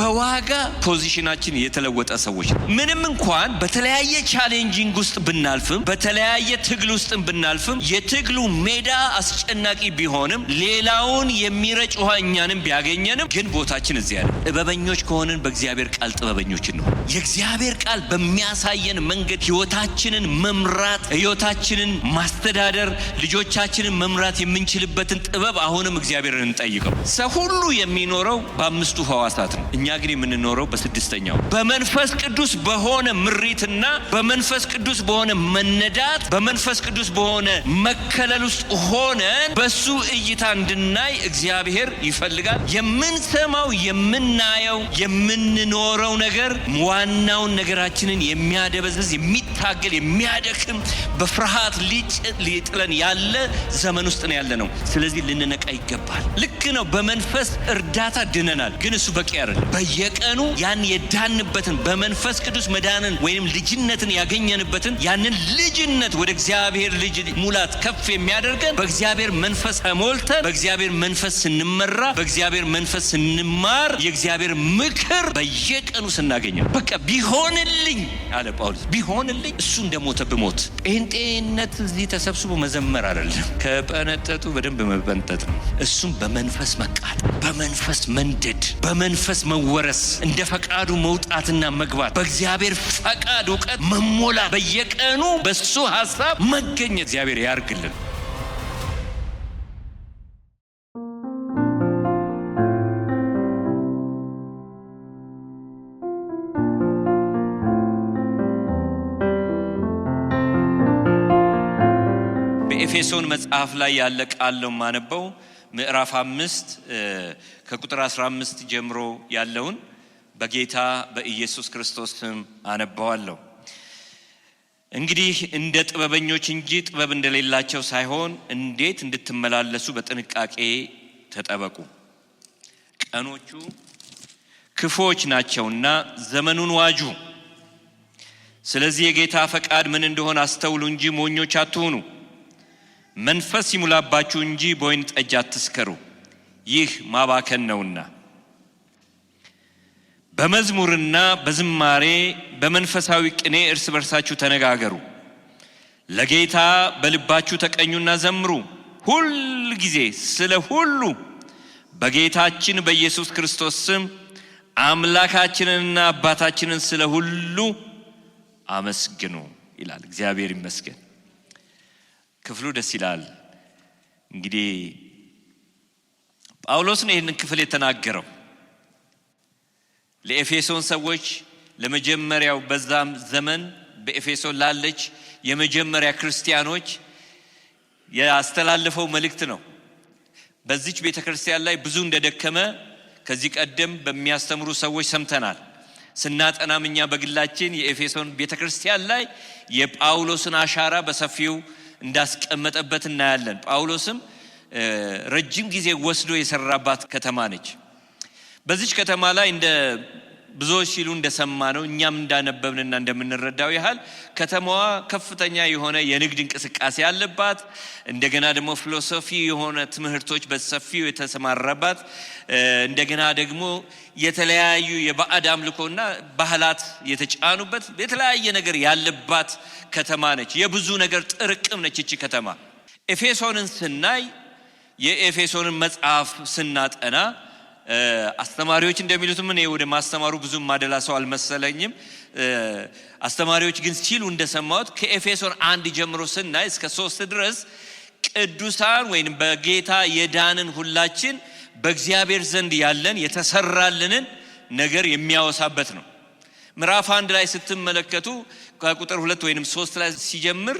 በዋጋ ፖዚሽናችን የተለወጠ ሰዎች ምንም እንኳን በተለያየ ቻሌንጂንግ ውስጥ ብናልፍም በተለያየ ትግል ውስጥ ብናልፍም የትግሉ ሜዳ አስጨናቂ ቢሆንም ሌላውን የሚረጭ ውሃ እኛንም ቢያገኘንም ግን ቦታችን እዚያ ነው። ጥበበኞች ከሆነን በእግዚአብሔር ቃል ጥበበኞች ነው። የእግዚአብሔር ቃል በሚያሳየን መንገድ ህይወታችንን መምራት ህይወታችንን ማስተዳደር ልጆቻችንን መምራት የምንችልበትን ጥበብ አሁንም እግዚአብሔርን እንጠይቀው። ሰው ሁሉ የሚኖረው በአምስቱ ሕዋሳት ነው። እኛ ግን የምንኖረው በስድስተኛው በመንፈስ ቅዱስ በሆነ ምሪትና በመንፈስ ቅዱስ በሆነ መነዳት በመንፈስ ቅዱስ በሆነ መከለል ውስጥ ሆነን በሱ እይታ እንድናይ እግዚአብሔር ይፈልጋል። የምንሰማው የምናየው የምንኖረው ነገር ዋናውን ነገራችንን የሚያደበዝዝ የሚታገል የሚያደክም በፍርሃት ሊጥለን ያለ ዘመን ውስጥ ነው ያለ ነው። ስለዚህ ልንነቃ ይገባል። ልክ ነው። በመንፈስ እርዳታ ድነናል፣ ግን እሱ በቂ አይደለም። በየቀኑ ያን የዳንበትን በመንፈስ ቅዱስ መዳንን ወይም ልጅነትን ያገኘንበትን ያንን ልጅነት ወደ እግዚአብሔር ልጅ ሙላት ከፍ የሚያደርገን በእግዚአብሔር መንፈስ ተሞልተን በእግዚአብሔር መንፈስ ስንመራ በእግዚአብሔር መንፈስ ስንማር የእግዚአብሔር ምክር በየቀኑ ስናገኘው በቃ ቢሆንልኝ አለ ጳውሎስ። ቢሆንልኝ እሱ እንደሞተ ብሞት። ጴንጤነት እዚህ ተሰብስቦ መዘመር አይደለም፣ ከጠነጠጡ በደንብ መበንጠጥ ነው። እሱም በመንፈስ መቃት፣ በመንፈስ መንደድ፣ በመንፈስ መወረስ፣ እንደ ፈቃዱ መውጣትና መግባት፣ በእግዚአብሔር ፈቃድ እውቀት መሞላ፣ በየቀኑ በሱ ሐሳብ መገኘት እግዚአብሔር ያርግልን። በኤፌሶን መጽሐፍ ላይ ያለ ቃል ነው ማነበው። ምዕራፍ 5 ከቁጥር 15 ጀምሮ ያለውን በጌታ በኢየሱስ ክርስቶስ ስም አነባዋለሁ። እንግዲህ እንደ ጥበበኞች እንጂ ጥበብ እንደሌላቸው ሳይሆን እንዴት እንድትመላለሱ በጥንቃቄ ተጠበቁ። ቀኖቹ ክፉዎች ናቸውና ዘመኑን ዋጁ። ስለዚህ የጌታ ፈቃድ ምን እንደሆነ አስተውሉ እንጂ ሞኞች አትሁኑ። መንፈስ ይሙላባችሁ እንጂ በወይን ጠጅ አትስከሩ፣ ይህ ማባከን ነውና። በመዝሙርና በዝማሬ በመንፈሳዊ ቅኔ እርስ በርሳችሁ ተነጋገሩ፣ ለጌታ በልባችሁ ተቀኙና ዘምሩ። ሁል ጊዜ ስለ ሁሉ በጌታችን በኢየሱስ ክርስቶስ ስም አምላካችንንና አባታችንን ስለ ሁሉ አመስግኑ ይላል። እግዚአብሔር ይመስገን። ክፍሉ ደስ ይላል። እንግዲህ ጳውሎስ ነው ይህንን ክፍል የተናገረው ለኤፌሶን ሰዎች፣ ለመጀመሪያው በዛም ዘመን በኤፌሶን ላለች የመጀመሪያ ክርስቲያኖች ያስተላለፈው መልእክት ነው። በዚች ቤተክርስቲያን ላይ ብዙ እንደደከመ ከዚህ ቀደም በሚያስተምሩ ሰዎች ሰምተናል። ስናጠናም እኛ በግላችን የኤፌሶን ቤተክርስቲያን ላይ የጳውሎስን አሻራ በሰፊው እንዳስቀመጠበት እናያለን። ጳውሎስም ረጅም ጊዜ ወስዶ የሰራባት ከተማ ነች። በዚች ከተማ ላይ እንደ ብዙዎች ሲሉ እንደሰማነው እኛም እንዳነበብንና እንደምንረዳው ያህል ከተማዋ ከፍተኛ የሆነ የንግድ እንቅስቃሴ ያለባት፣ እንደገና ደግሞ ፊሎሶፊ የሆነ ትምህርቶች በሰፊው የተሰማራባት፣ እንደገና ደግሞ የተለያዩ የባዕድ አምልኮና ባህላት የተጫኑበት የተለያየ ነገር ያለባት ከተማ ነች። የብዙ ነገር ጥርቅም ነች እቺ ከተማ። ኤፌሶንን ስናይ የኤፌሶንን መጽሐፍ ስናጠና አስተማሪዎች እንደሚሉት ምን ወደ ማስተማሩ ብዙም ማደላ ሰው አልመሰለኝም። አስተማሪዎች ግን ሲሉ እንደሰማሁት ከኤፌሶን 1 ጀምሮ ስናይ እስከ 3 ድረስ ቅዱሳን ወይንም በጌታ የዳንን ሁላችን በእግዚአብሔር ዘንድ ያለን የተሰራልንን ነገር የሚያወሳበት ነው። ምዕራፍ 1 ላይ ስትመለከቱ ከቁጥር 2 ወይንም 3 ላይ ሲጀምር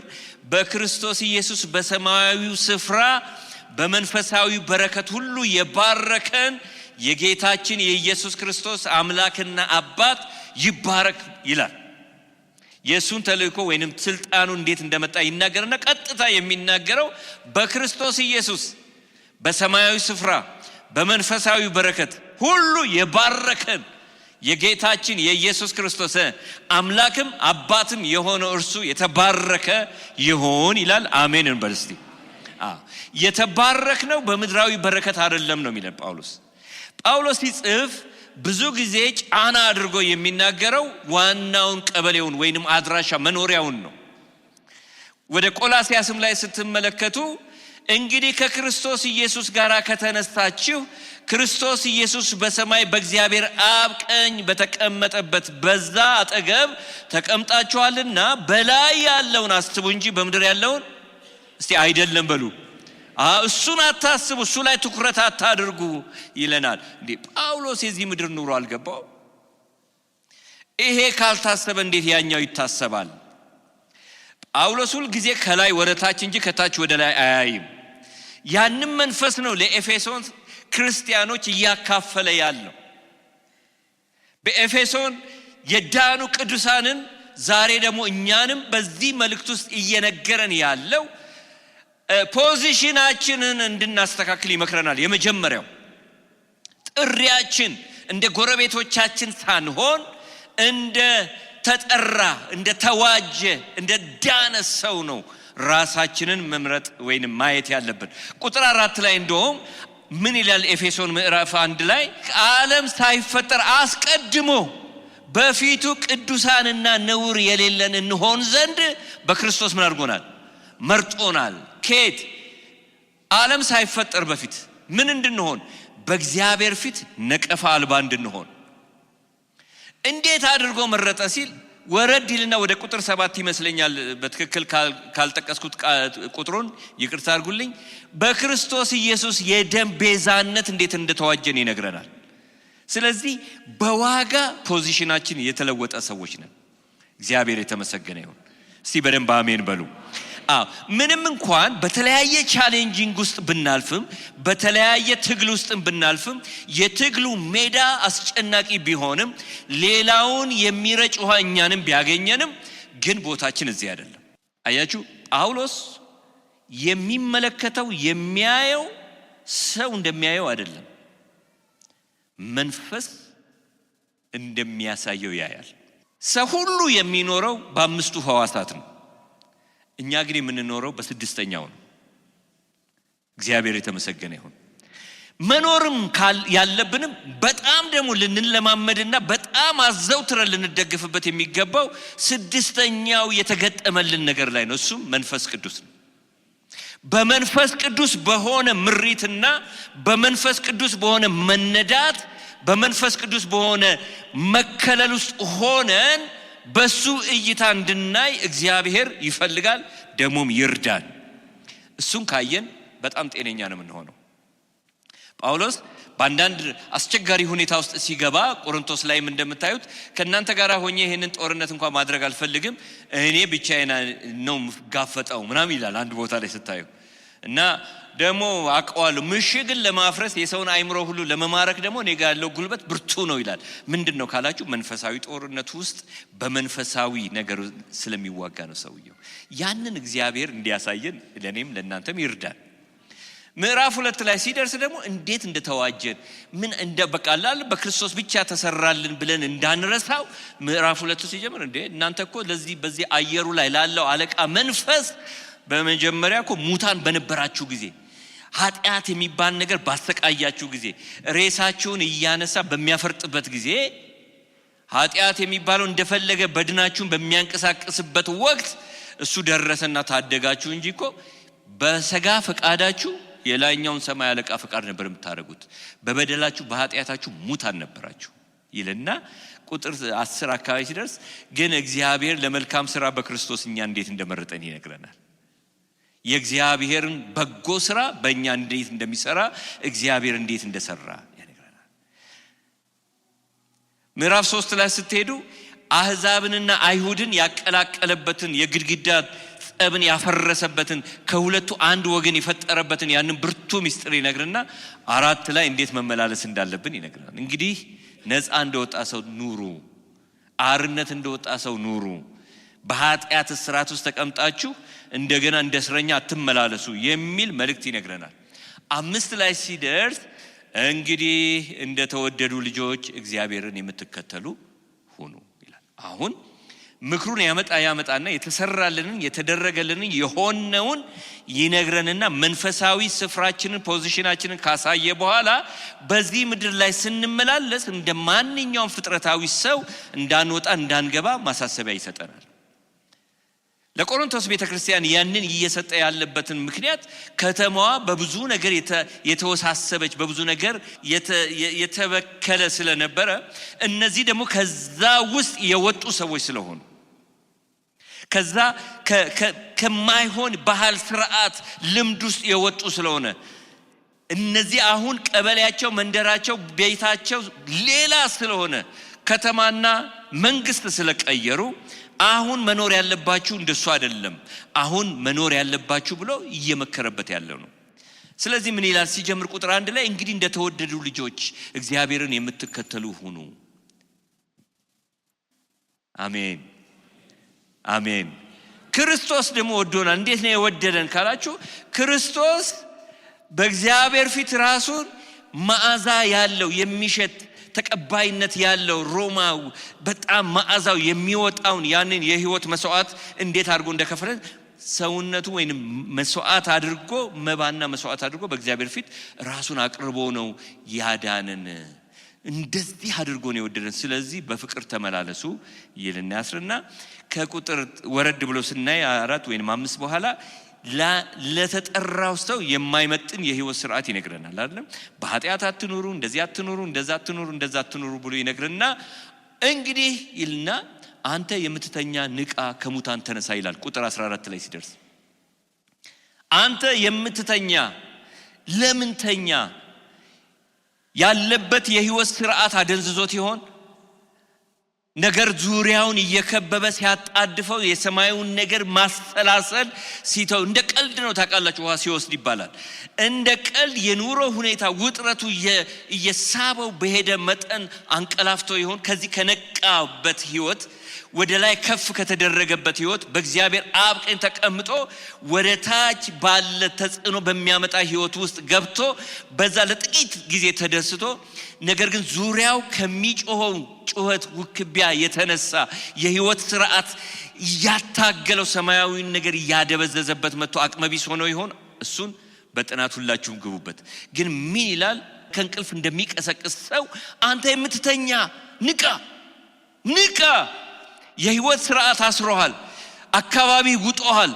በክርስቶስ ኢየሱስ በሰማያዊው ስፍራ በመንፈሳዊ በረከት ሁሉ የባረከን የጌታችን የኢየሱስ ክርስቶስ አምላክና አባት ይባረክ ይላል። የሱን ተልእኮ ወይንም ስልጣኑ እንዴት እንደመጣ ይናገርና ቀጥታ የሚናገረው በክርስቶስ ኢየሱስ በሰማያዊ ስፍራ በመንፈሳዊ በረከት ሁሉ የባረከን የጌታችን የኢየሱስ ክርስቶስ አምላክም አባትም የሆነው እርሱ የተባረከ ይሁን ይላል። አሜን እንበልስቲ። የተባረክ ነው በምድራዊ በረከት አይደለም ነው የሚለው ጳውሎስ ሲጽፍ ብዙ ጊዜ ጫና አድርጎ የሚናገረው ዋናውን ቀበሌውን ወይንም አድራሻ መኖሪያውን ነው። ወደ ቆላስያስም ላይ ስትመለከቱ እንግዲህ ከክርስቶስ ኢየሱስ ጋር ከተነሳችሁ ክርስቶስ ኢየሱስ በሰማይ በእግዚአብሔር አብ ቀኝ በተቀመጠበት በዛ አጠገብ ተቀምጣችኋልና በላይ ያለውን አስቡ እንጂ በምድር ያለውን እስቲ አይደለም በሉ። እሱን አታስቡ፣ እሱ ላይ ትኩረት አታድርጉ ይለናል። እንዴ ጳውሎስ የዚህ ምድር ኑሮ አልገባው? ይሄ ካልታሰበ እንዴት ያኛው ይታሰባል? ጳውሎስ ሁል ጊዜ ከላይ ወደ ታች እንጂ ከታች ወደ ላይ አያይም። ያንን መንፈስ ነው ለኤፌሶን ክርስቲያኖች እያካፈለ ያለው። በኤፌሶን የዳኑ ቅዱሳንን ዛሬ ደግሞ እኛንም በዚህ መልእክት ውስጥ እየነገረን ያለው ፖዚሽናችንን እንድናስተካክል ይመክረናል። የመጀመሪያው ጥሪያችን እንደ ጎረቤቶቻችን ሳንሆን እንደ ተጠራ፣ እንደ ተዋጀ፣ እንደ ዳነ ሰው ነው ራሳችንን መምረጥ ወይንም ማየት ያለብን። ቁጥር 4 ላይ እንደውም ምን ይላል? ኤፌሶን ምዕራፍ 1 ላይ ዓለም ሳይፈጠር አስቀድሞ በፊቱ ቅዱሳንና ነውር የሌለን እንሆን ዘንድ በክርስቶስ ምን አድርጎናል? መርጦናል። ከየት? ዓለም ሳይፈጠር በፊት ምን እንድንሆን? በእግዚአብሔር ፊት ነቀፋ አልባ እንድንሆን። እንዴት አድርጎ መረጠ ሲል ወረድ ይልና ወደ ቁጥር 7 ይመስለኛል፣ በትክክል ካልጠቀስኩት ቁጥሩን ይቅርታ አድርጉልኝ። በክርስቶስ ኢየሱስ የደም ቤዛነት እንዴት እንደተዋጀን ይነግረናል። ስለዚህ በዋጋ ፖዚሽናችን የተለወጠ ሰዎች ነን። እግዚአብሔር የተመሰገነ ይሁን። እስቲ በደንብ አሜን በሉ። ምንም እንኳን በተለያየ ቻሌንጂንግ ውስጥ ብናልፍም በተለያየ ትግል ውስጥ ብናልፍም የትግሉ ሜዳ አስጨናቂ ቢሆንም ሌላውን የሚረጭ ውሃ እኛንም ቢያገኘንም ግን ቦታችን እዚህ አይደለም። አያችሁ፣ ጳውሎስ የሚመለከተው የሚያየው ሰው እንደሚያየው አይደለም፣ መንፈስ እንደሚያሳየው ያያል። ሰው ሁሉ የሚኖረው በአምስቱ ሕዋሳት ነው። እኛ ግን የምንኖረው በስድስተኛው ነው። እግዚአብሔር የተመሰገነ ይሁን። መኖርም ያለብንም በጣም ደግሞ ልንለማመድና በጣም አዘውትረን ልንደግፍበት የሚገባው ስድስተኛው የተገጠመልን ነገር ላይ ነው። እሱም መንፈስ ቅዱስ ነው። በመንፈስ ቅዱስ በሆነ ምሪትና በመንፈስ ቅዱስ በሆነ መነዳት በመንፈስ ቅዱስ በሆነ መከለል ውስጥ ሆነን በሱ እይታ እንድናይ እግዚአብሔር ይፈልጋል፣ ደሞም ይርዳል። እሱን ካየን በጣም ጤነኛ ነው የምንሆነው። ጳውሎስ በአንዳንድ አስቸጋሪ ሁኔታ ውስጥ ሲገባ ቆሮንቶስ ላይም እንደምታዩት ከእናንተ ጋር ሆኜ ይሄንን ጦርነት እንኳን ማድረግ አልፈልግም፣ እኔ ብቻዬን ነው ጋፈጠው ምናምን ይላል አንድ ቦታ ላይ ስታዩ። እና ደግሞ አውቀዋለሁ ምሽግን ለማፍረስ የሰውን አይምሮ ሁሉ ለመማረክ ደግሞ እኔ ጋር ያለው ጉልበት ብርቱ ነው ይላል። ምንድነው ካላችሁ መንፈሳዊ ጦርነት ውስጥ በመንፈሳዊ ነገር ስለሚዋጋ ነው ሰውየው። ያንን እግዚአብሔር እንዲያሳየን ለኔም ለእናንተም ይርዳል። ምዕራፍ 2 ላይ ሲደርስ ደግሞ እንዴት እንደተዋጀን ምን እንደበቃላል በክርስቶስ ብቻ ተሰራልን ብለን እንዳንረሳው ምዕራፍ 2 ሲጀምር እንዴ እናንተ እኮ ለዚህ በዚህ አየሩ ላይ ላለው አለቃ መንፈስ በመጀመሪያ እኮ ሙታን በነበራችሁ ጊዜ ኃጢአት የሚባል ነገር ባሰቃያችሁ ጊዜ ሬሳችሁን እያነሳ በሚያፈርጥበት ጊዜ ኃጢአት የሚባለው እንደፈለገ በድናችሁን በሚያንቀሳቅስበት ወቅት እሱ ደረሰና ታደጋችሁ እንጂ እኮ በሰጋ ፈቃዳችሁ የላይኛውን ሰማይ አለቃ ፈቃድ ነበር የምታደርጉት፣ በበደላችሁ በኃጢአታችሁ ሙታን ነበራችሁ ይልና ቁጥር 10 አካባቢ ሲደርስ ግን እግዚአብሔር ለመልካም ስራ በክርስቶስ እኛ እንዴት እንደመረጠን ይነግረናል። የእግዚአብሔርን በጎ ስራ በእኛ እንዴት እንደሚሰራ እግዚአብሔር እንዴት እንደሰራ ይነግረናል። ምዕራፍ 3 ላይ ስትሄዱ አህዛብንና አይሁድን ያቀላቀለበትን የግድግዳ ጸብን ያፈረሰበትን ከሁለቱ አንድ ወገን የፈጠረበትን ያንን ብርቱ ምስጢር ይነግርና 4 ላይ እንዴት መመላለስ እንዳለብን ይነግረናል። እንግዲህ ነፃ እንደወጣ ሰው ኑሩ፣ አርነት እንደወጣ ሰው ኑሩ፣ በኃጢአት እስራት ውስጥ ተቀምጣችሁ እንደገና እንደ እስረኛ አትመላለሱ የሚል መልእክት ይነግረናል። 5 ላይ ሲደርስ እንግዲህ እንደተወደዱ ልጆች እግዚአብሔርን የምትከተሉ ሁኑ ይላል። አሁን ምክሩን ያመጣና የተሰራልንን የተደረገልንን የሆነውን ይነግረንና መንፈሳዊ ስፍራችንን ፖዚሽናችንን ካሳየ በኋላ በዚህ ምድር ላይ ስንመላለስ እንደማንኛውም ፍጥረታዊ ሰው እንዳንወጣ እንዳንገባ ማሳሰቢያ ይሰጠናል። ለቆሮንቶስ ቤተክርስቲያን ያንን እየሰጠ ያለበትን ምክንያት ከተማዋ በብዙ ነገር የተወሳሰበች በብዙ ነገር የተበከለ ስለነበረ እነዚህ ደግሞ ከዛ ውስጥ የወጡ ሰዎች ስለሆኑ ከዛ ከማይሆን ባህል ስርዓት ልምድ ውስጥ የወጡ ስለሆነ እነዚህ አሁን ቀበሌያቸው መንደራቸው ቤታቸው ሌላ ስለሆነ ከተማና መንግስት ስለቀየሩ አሁን መኖር ያለባችሁ እንደሱ አይደለም አሁን መኖር ያለባችሁ ብሎ እየመከረበት ያለው ነው። ስለዚህ ምን ይላል ሲጀምር ቁጥር 1 ላይ እንግዲህ እንደተወደዱ ልጆች እግዚአብሔርን የምትከተሉ ሁኑ። አሜን አሜን። ክርስቶስ ደግሞ ወዶናል። እንዴት ነው የወደደን ካላችሁ ክርስቶስ በእግዚአብሔር ፊት ራሱን መዓዛ ያለው የሚሸት ተቀባይነት ያለው ሮማው በጣም መዓዛው የሚወጣውን ያንን የህይወት መስዋዕት እንዴት አድርጎ እንደከፈለ ሰውነቱ ወይንም መስዋዕት አድርጎ መባና መስዋዕት አድርጎ በእግዚአብሔር ፊት ራሱን አቅርቦ ነው ያዳነን። እንደዚህ አድርጎ ነው የወደደን። ስለዚህ በፍቅር ተመላለሱ ይልና ያስርና ከቁጥር ወረድ ብሎ ስናይ 4 ወይንም 5 በኋላ ለተጠራው ሰው የማይመጥን የህይወት ስርዓት ይነግረናል አይደል? በኃጢአት አትኑሩ፣ እንደዚህ አትኑሩ፣ እንደዛ አትኑሩ፣ እንደዛ አትኑሩ ብሎ ይነግረና እንግዲህ ይልና አንተ የምትተኛ ንቃ ከሙታን ተነሳ ይላል። ቁጥር 14 ላይ ሲደርስ አንተ የምትተኛ ለምን ተኛ? ያለበት የህይወት ስርዓት አደንዝዞት ይሆን? ነገር ዙሪያውን እየከበበ ሲያጣድፈው የሰማዩን ነገር ማሰላሰል ሲተው እንደ ቀልድ ነው ታውቃላችሁ። ውሃ ሲወስድ ይባላል እንደ ቀልድ የኑሮ ሁኔታ ውጥረቱ እየሳበው በሄደ መጠን አንቀላፍቶ ይሆን? ከዚህ ከነቃበት ህይወት ወደ ላይ ከፍ ከተደረገበት ህይወት በእግዚአብሔር አብ ቀኝ ተቀምጦ ወደ ታች ባለ ተጽዕኖ በሚያመጣ ህይወት ውስጥ ገብቶ በዛ ለጥቂት ጊዜ ተደስቶ ነገር ግን ዙሪያው ከሚጮኸው ጩኸት ውክቢያ የተነሳ የህይወት ስርዓት ያታገለው ሰማያዊን ነገር ያደበዘዘበት መጥቶ አቅመቢስ ሆኖ ይሆን? እሱን በጥናት ሁላችሁም ግቡበት። ግን ምን ይላል? ከእንቅልፍ እንደሚቀሰቅስ ሰው አንተ የምትተኛ ንቃ ንቃ። የህይወት ስርዓት አስሮሃል፣ አካባቢ ውጦሃል፣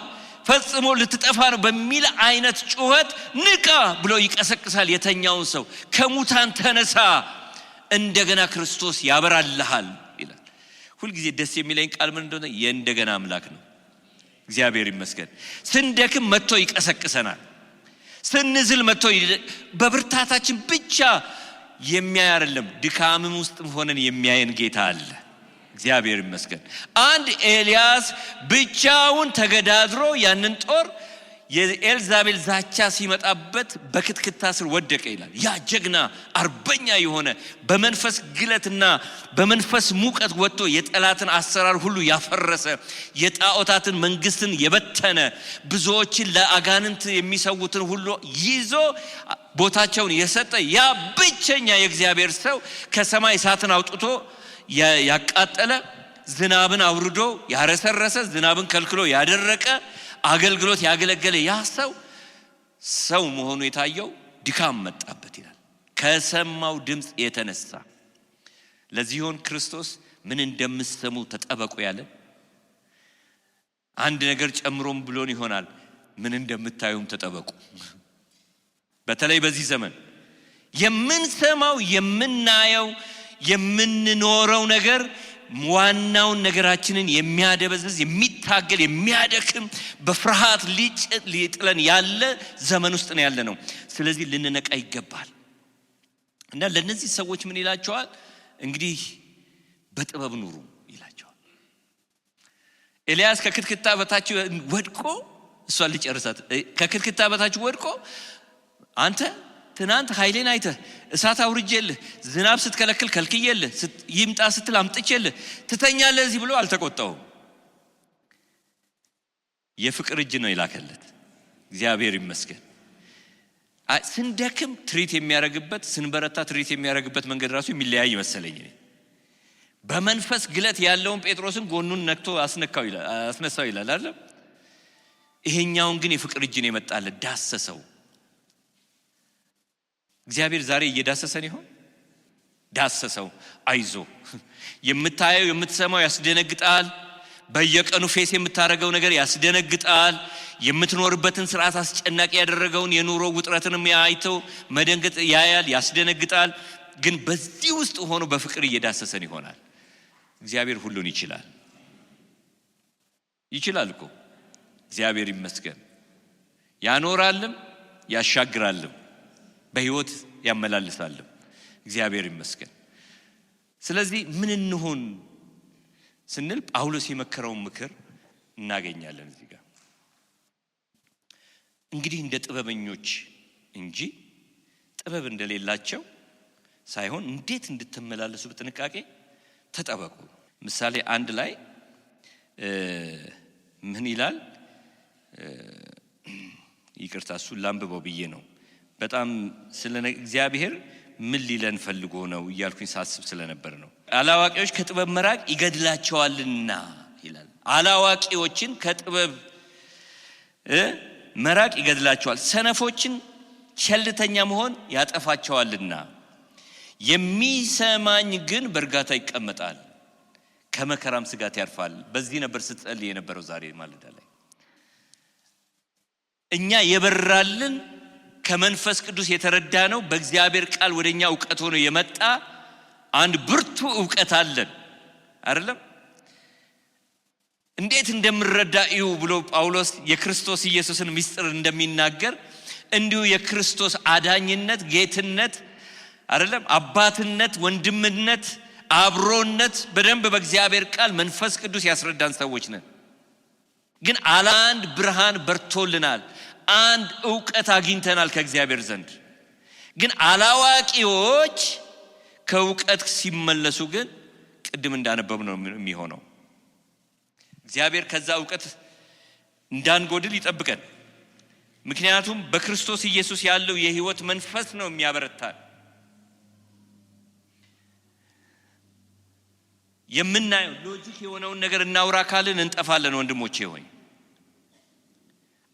ፈጽሞ ልትጠፋ ነው በሚል አይነት ጩኸት ንቃ ብሎ ይቀሰቅሳል የተኛውን ሰው። ከሙታን ተነሳ፣ እንደገና ክርስቶስ ያበራልሃል ይላል። ሁልጊዜ ደስ የሚለኝ ቃል ምን እንደሆነ የእንደገና አምላክ ነው። እግዚአብሔር ይመስገን። ስንደክም መጥቶ ይቀሰቅሰናል። ስንዝል መጥቶ በብርታታችን ብቻ የሚያይ አይደለም፣ ድካምም ውስጥ ሆነን የሚያየን ጌታ አለ። እግዚአብሔር ይመስገን። አንድ ኤልያስ ብቻውን ተገዳድሮ ያንን ጦር የኤልዛቤል ዛቻ ሲመጣበት በክትክታ ስር ወደቀ ይላል። ያ ጀግና አርበኛ የሆነ በመንፈስ ግለትና በመንፈስ ሙቀት ወጥቶ የጠላትን አሰራር ሁሉ ያፈረሰ የጣዖታትን መንግስትን የበተነ ብዙዎችን ለአጋንንት የሚሰውትን ሁሉ ይዞ ቦታቸውን የሰጠ ያ ብቸኛ የእግዚአብሔር ሰው ከሰማይ እሳትን አውጥቶ ያቃጠለ ዝናብን አውርዶ ያረሰረሰ ዝናብን ከልክሎ ያደረቀ አገልግሎት ያገለገለ ያ ሰው መሆኑ የታየው ድካም መጣበት ይላል ከሰማው ድምጽ የተነሳ። ለዚሁን ክርስቶስ ምን እንደምትሰሙ ተጠበቁ ያለ አንድ ነገር ጨምሮም ብሎን ይሆናል። ምን እንደምታዩም ተጠበቁ። በተለይ በዚህ ዘመን የምንሰማው የምናየው የምንኖረው ነገር ዋናውን ነገራችንን የሚያደበዝዝ የሚታገል የሚያደክም በፍርሃት ሊጥለን ያለ ዘመን ውስጥ ነው ያለ ነው። ስለዚህ ልንነቃ ይገባል። እና ለነዚህ ሰዎች ምን ይላቸዋል? እንግዲህ በጥበብ ኑሩ ይላቸዋል። ኤልያስ ከክትክታ በታች ወድቆ እሷን ልጨርሳት ከክትክታ በታች ወድቆ አንተ ትናንት ኃይሌን አይተህ እሳት አውርጄልህ ዝናብ ስትከለክል ከልክዬልህ ይምጣ ስትል አምጥቼልህ ትተኛለህ እዚህ ብሎ አልተቆጣውም። የፍቅር እጅ ነው ይላከለት። እግዚአብሔር ይመስገን። ስንደክም ትሪት የሚያረግበት ስንበረታ ትሪት የሚያረግበት መንገድ ራሱ የሚለያይ መሰለኝ። በመንፈስ ግለት ያለውን ጴጥሮስን ጎኑን ነክቶ አስነሳው ይላል አይደል? ይሄኛውን ግን የፍቅር እጅን የመጣለት ዳሰሰው። እግዚአብሔር ዛሬ እየዳሰሰን ይሆን? ዳሰሰው። አይዞ የምታየው የምትሰማው ያስደነግጣል። በየቀኑ ፌስ የምታረገው ነገር ያስደነግጣል። የምትኖርበትን ስርዓት አስጨናቂ ያደረገውን የኑሮ ውጥረትንም ያይተው መደንገጥ ያያል፣ ያስደነግጣል። ግን በዚህ ውስጥ ሆኖ በፍቅር እየዳሰሰን ይሆናል። እግዚአብሔር ሁሉን ይችላል። ይችላል እኮ እግዚአብሔር ይመስገን። ያኖራልም ያሻግራልም በህይወት ያመላልሳልም። እግዚአብሔር ይመስገን። ስለዚህ ምን እንሆን ስንል ጳውሎስ የመከረውን ምክር እናገኛለን እዚህ ጋር። እንግዲህ እንደ ጥበበኞች እንጂ ጥበብ እንደሌላቸው ሳይሆን እንዴት እንድትመላለሱ በጥንቃቄ ተጠበቁ። ምሳሌ 1 ላይ ምን ይላል? ይቅርታ እሱን ላንብበው ብዬ ነው። በጣም ስለ እግዚአብሔር ምን ሊለን ፈልጎ ነው እያልኩኝ ሳስብ ስለነበር ነው። አላዋቂዎች ከጥበብ መራቅ ይገድላቸዋልና ይላል። አላዋቂዎችን ከጥበብ መራቅ ይገድላቸዋል፣ ሰነፎችን ቸልተኛ መሆን ያጠፋቸዋልና። የሚሰማኝ ግን በእርጋታ ይቀመጣል፣ ከመከራም ስጋት ያርፋል። በዚህ ነበር ስትጸልይ የነበረው ዛሬ ማለዳ ላይ። እኛ የበራልን ከመንፈስ ቅዱስ የተረዳ ነው። በእግዚአብሔር ቃል ወደኛ ዕውቀት ሆኖ የመጣ አንድ ብርቱ ዕውቀት አለን አይደለም? እንዴት እንደምረዳ እዩ ብሎ ጳውሎስ የክርስቶስ ኢየሱስን ምስጢር እንደሚናገር እንዲሁ የክርስቶስ አዳኝነት፣ ጌትነት አይደለም፣ አባትነት፣ ወንድምነት፣ አብሮነት በደንብ በእግዚአብሔር ቃል መንፈስ ቅዱስ ያስረዳን ሰዎች ነን። ግን አንድ ብርሃን በርቶልናል፣ አንድ ዕውቀት አግኝተናል ከእግዚአብሔር ዘንድ። ግን አላዋቂዎች ከዕውቀት ሲመለሱ ግን ቅድም እንዳነበብ ነው የሚሆነው። እግዚአብሔር ከዛ ዕውቀት እንዳንጎድል ይጠብቀን። ምክንያቱም በክርስቶስ ኢየሱስ ያለው የሕይወት መንፈስ ነው የሚያበረታን። የምናየው ሎጂክ የሆነውን ነገር እናውራ ካልን እንጠፋለን ወንድሞቼ ሆይ።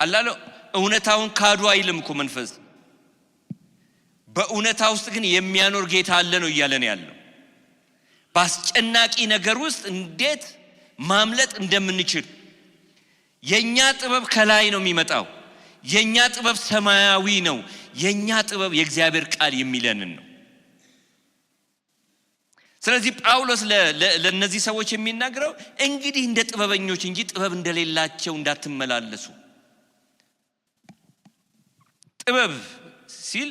አላለው እውነታውን ካዱ አይልም እኮ መንፈስ። በእውነታ ውስጥ ግን የሚያኖር ጌታ አለ ነው እያለን ያለው። በአስጨናቂ ነገር ውስጥ እንዴት ማምለጥ እንደምንችል የኛ ጥበብ ከላይ ነው የሚመጣው። የኛ ጥበብ ሰማያዊ ነው። የኛ ጥበብ የእግዚአብሔር ቃል የሚለንን ነው። ስለዚህ ጳውሎስ ለነዚህ ሰዎች የሚናገረው እንግዲህ እንደ ጥበበኞች እንጂ ጥበብ እንደሌላቸው እንዳትመላለሱ። ጥበብ ሲል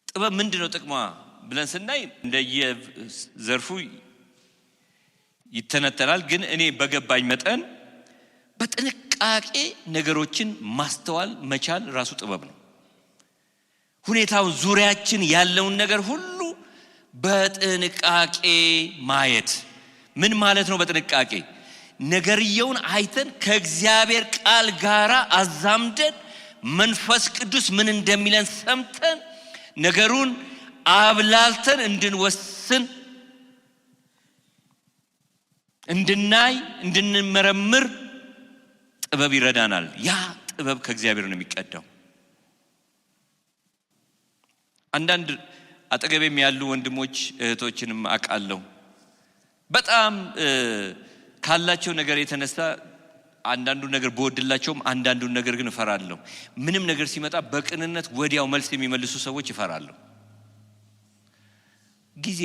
ጥበብ ምንድነው ጥቅሟ ብለን ስናይ እንደየዘርፉ ይተነተናል። ግን እኔ በገባኝ መጠን በጥንቃቄ ነገሮችን ማስተዋል መቻል ራሱ ጥበብ ነው። ሁኔታውን ዙሪያችን ያለውን ነገር ሁሉ በጥንቃቄ ማየት ምን ማለት ነው? በጥንቃቄ ነገርየውን አይተን ከእግዚአብሔር ቃል ጋር አዛምደን መንፈስ ቅዱስ ምን እንደሚለን ሰምተን ነገሩን አብላልተን እንድንወስን፣ እንድናይ፣ እንድንመረምር ጥበብ ይረዳናል። ያ ጥበብ ከእግዚአብሔር ነው የሚቀዳው። አንዳንድ አጠገቤም ያሉ ወንድሞች እህቶችንም አውቃለሁ። በጣም ካላቸው ነገር የተነሳ አንዳንዱ ነገር በወድላቸውም አንዳንዱን ነገር ግን እፈራለሁ። ምንም ነገር ሲመጣ በቅንነት ወዲያው መልስ የሚመልሱ ሰዎች እፈራለሁ። ጊዜ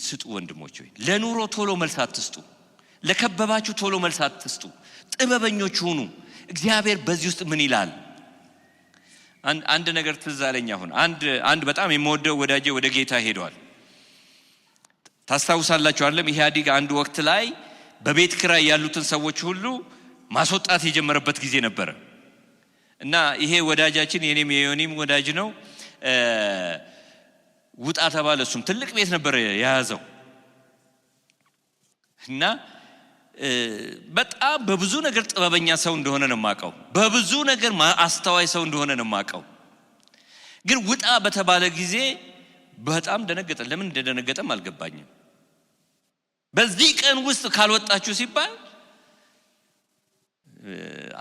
ስጡ ወንድሞች ሆይ። ለኑሮ ቶሎ መልስ አትስጡ። ለከበባችሁ ቶሎ መልስ አትስጡ። ጥበበኞች ሁኑ። እግዚአብሔር በዚህ ውስጥ ምን ይላል? አንድ ነገር ትዝ አለኝ። አሁን አንድ በጣም የምወደው ወዳጄ ወደ ጌታ ሄዷል። ታስታውሳላችሁ አይደለም? ኢህአዲግ አንድ ወቅት ላይ በቤት ኪራይ ያሉትን ሰዎች ሁሉ ማስወጣት የጀመረበት ጊዜ ነበረ እና ይሄ ወዳጃችን የኔም የዮኒም ወዳጅ ነው። ውጣ ተባለ። እሱም ትልቅ ቤት ነበር የያዘው እና በጣም በብዙ ነገር ጥበበኛ ሰው እንደሆነ ነው የማውቀው። በብዙ ነገር አስተዋይ ሰው እንደሆነ ነው የማውቀው። ግን ውጣ በተባለ ጊዜ በጣም ደነገጠ። ለምን እንደደነገጠም አልገባኝም። በዚህ ቀን ውስጥ ካልወጣችሁ ሲባል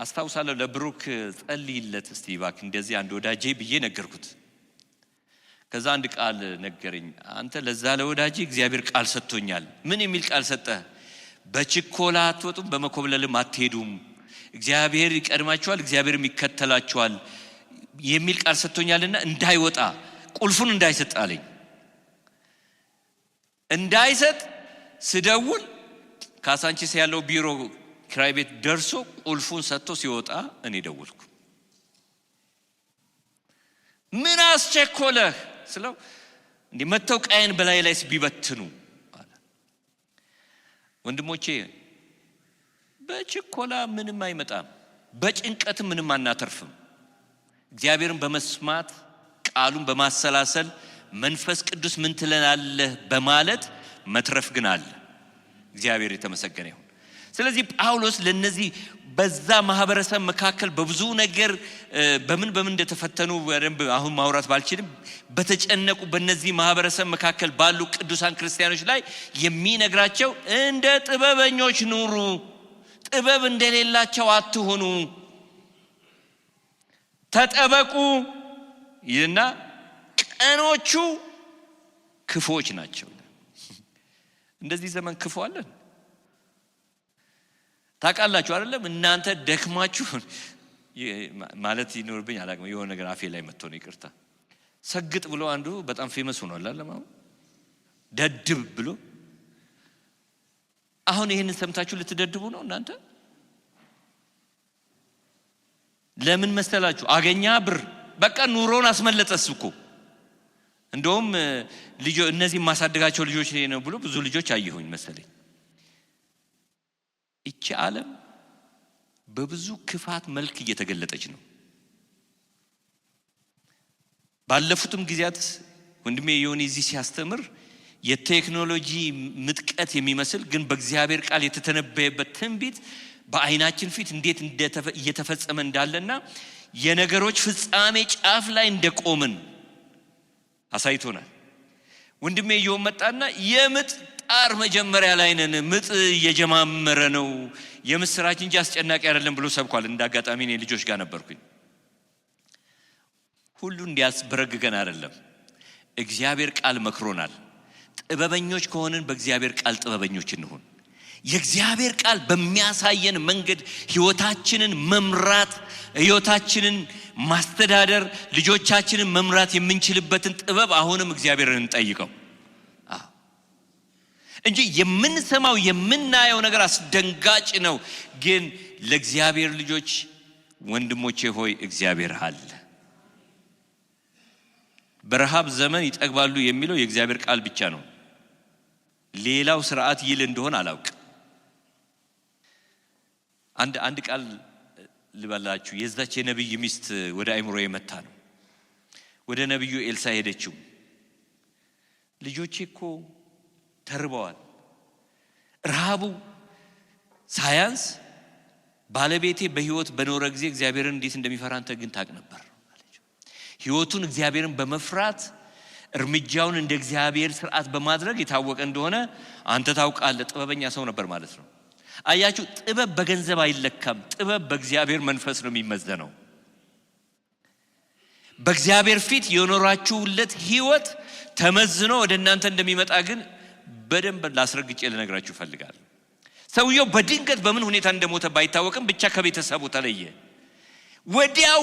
አስታውሳለሁ። ለብሩክ ጸልይለት እስቲ እባክህ እንደዚህ አንድ ወዳጄ ብዬ ነገርኩት። ከዛ አንድ ቃል ነገረኝ። አንተ ለዛ ለወዳጄ እግዚአብሔር ቃል ሰጥቶኛል። ምን የሚል ቃል ሰጠህ? በችኮላ አትወጡም፣ በመኮብለልም አትሄዱም፣ እግዚአብሔር ይቀድማችኋል፣ እግዚአብሔርም ይከተላችኋል የሚል ቃል ሰጥቶኛልና እንዳይወጣ ቁልፉን እንዳይሰጥ አለኝ። እንዳይሰጥ ስደውል ካሳንቺስ ያለው ቢሮ ክራይ ቤት ደርሶ ቁልፉን ሰጥቶ ሲወጣ እኔ ደውልኩ። ምን አስቸኮለህ ስለው እንዴ መተው ቃየን በላይ ላይ ቢበትኑ አለ። ወንድሞቼ በችኮላ ምንም አይመጣም፣ በጭንቀት ምንም አናተርፍም። እግዚአብሔርን በመስማት ቃሉን በማሰላሰል መንፈስ ቅዱስ ምን ትለናለህ በማለት መትረፍ ግን አለ። እግዚአብሔር የተመሰገነ ይሁን። ስለዚህ ጳውሎስ ለነዚህ በዛ ማህበረሰብ መካከል በብዙ ነገር በምን እንደተፈተኑ በደንብ አሁን ማውራት ባልችልም በተጨነቁ በነዚህ ማህበረሰብ መካከል ባሉ ቅዱሳን ክርስቲያኖች ላይ የሚነግራቸው እንደ ጥበበኞች ኑሩ፣ ጥበብ እንደሌላቸው አትሁኑ፣ ተጠበቁ ይልና ቀኖቹ ክፉዎች ናቸው። እንደዚህ ዘመን ክፉ አለን ታውቃላችሁ አይደለም? እናንተ ደክማችሁ ማለት ይኖርብኝ አላውቅም። የሆነ ነገር አፌ ላይ መጥቶ ነው ይቅርታ። ሰግጥ ብሎ አንዱ በጣም ፌመስ ሆኗል አለ ማለት ደድብ ብሎ። አሁን ይሄንን ሰምታችሁ ልትደድቡ ነው እናንተ? ለምን መሰላችሁ? አገኛ ብር በቃ ኑሮን አስመለጠስ እኮ። እንደውም እነዚህ ማሳደጋቸው ልጆች ነው ብሎ ብዙ ልጆች አየሁኝ መሰለኝ። እቺ ዓለም በብዙ ክፋት መልክ እየተገለጠች ነው። ባለፉትም ጊዜያት ወንድሜ ዮኒ እዚህ ሲያስተምር የቴክኖሎጂ ምጥቀት የሚመስል ግን በእግዚአብሔር ቃል የተተነበየበት ትንቢት በአይናችን ፊት እንዴት እየተፈጸመ እንዳለና የነገሮች ፍጻሜ ጫፍ ላይ እንደቆምን አሳይቶናል። ወንድሜ ዮኒ መጣና የምጥ ጣር መጀመሪያ ላይ ነን፣ ምጥ እየጀማመረ ነው፣ የምስራች እንጂ አስጨናቂ አይደለም ብሎ ሰብኳል። እንዳጋጣሚ እኔ ልጆች ጋር ነበርኩኝ። ሁሉ እንዲያስበረግገን አይደለም፣ እግዚአብሔር ቃል መክሮናል። ጥበበኞች ከሆንን በእግዚአብሔር ቃል ጥበበኞች እንሁን። የእግዚአብሔር ቃል በሚያሳየን መንገድ ህይወታችንን መምራት፣ ህይወታችንን ማስተዳደር፣ ልጆቻችንን መምራት የምንችልበትን ጥበብ አሁንም እግዚአብሔርን እንጠይቀው እንጂ የምንሰማው የምናየው ነገር አስደንጋጭ ነው። ግን ለእግዚአብሔር ልጆች ወንድሞቼ ሆይ እግዚአብሔር አለ። በረሃብ ዘመን ይጠግባሉ የሚለው የእግዚአብሔር ቃል ብቻ ነው። ሌላው ስርዓት ይል እንደሆነ አላውቅም። አንድ ቃል ልበላችሁ። የዛች የነብይ ሚስት ወደ አይምሮ የመታ ነው። ወደ ነብዩ ኤልሳ ሄደችው። ልጆቼ እኮ ተርበዋል። ረሃቡ ሳያንስ ባለቤቴ በህይወት በኖረ ጊዜ እግዚአብሔርን እንዴት እንደሚፈራ አንተ ግን ታውቅ ነበር አለች። ህይወቱን እግዚአብሔርን በመፍራት እርምጃውን እንደ እግዚአብሔር ስርዓት በማድረግ የታወቀ እንደሆነ አንተ ታውቃለህ። ጥበበኛ ሰው ነበር ማለት ነው። አያችሁ፣ ጥበብ በገንዘብ አይለካም። ጥበብ በእግዚአብሔር መንፈስ ነው የሚመዘነው። በእግዚአብሔር ፊት የኖራችሁለት ህይወት ተመዝኖ ወደ እናንተ እንደሚመጣ ግን በደንብ ላስረግጬ ልነግራችሁ ፈልጋለሁ። ሰውየው በድንገት በምን ሁኔታ እንደሞተ ባይታወቅም ብቻ ከቤተሰቡ ተለየ። ወዲያው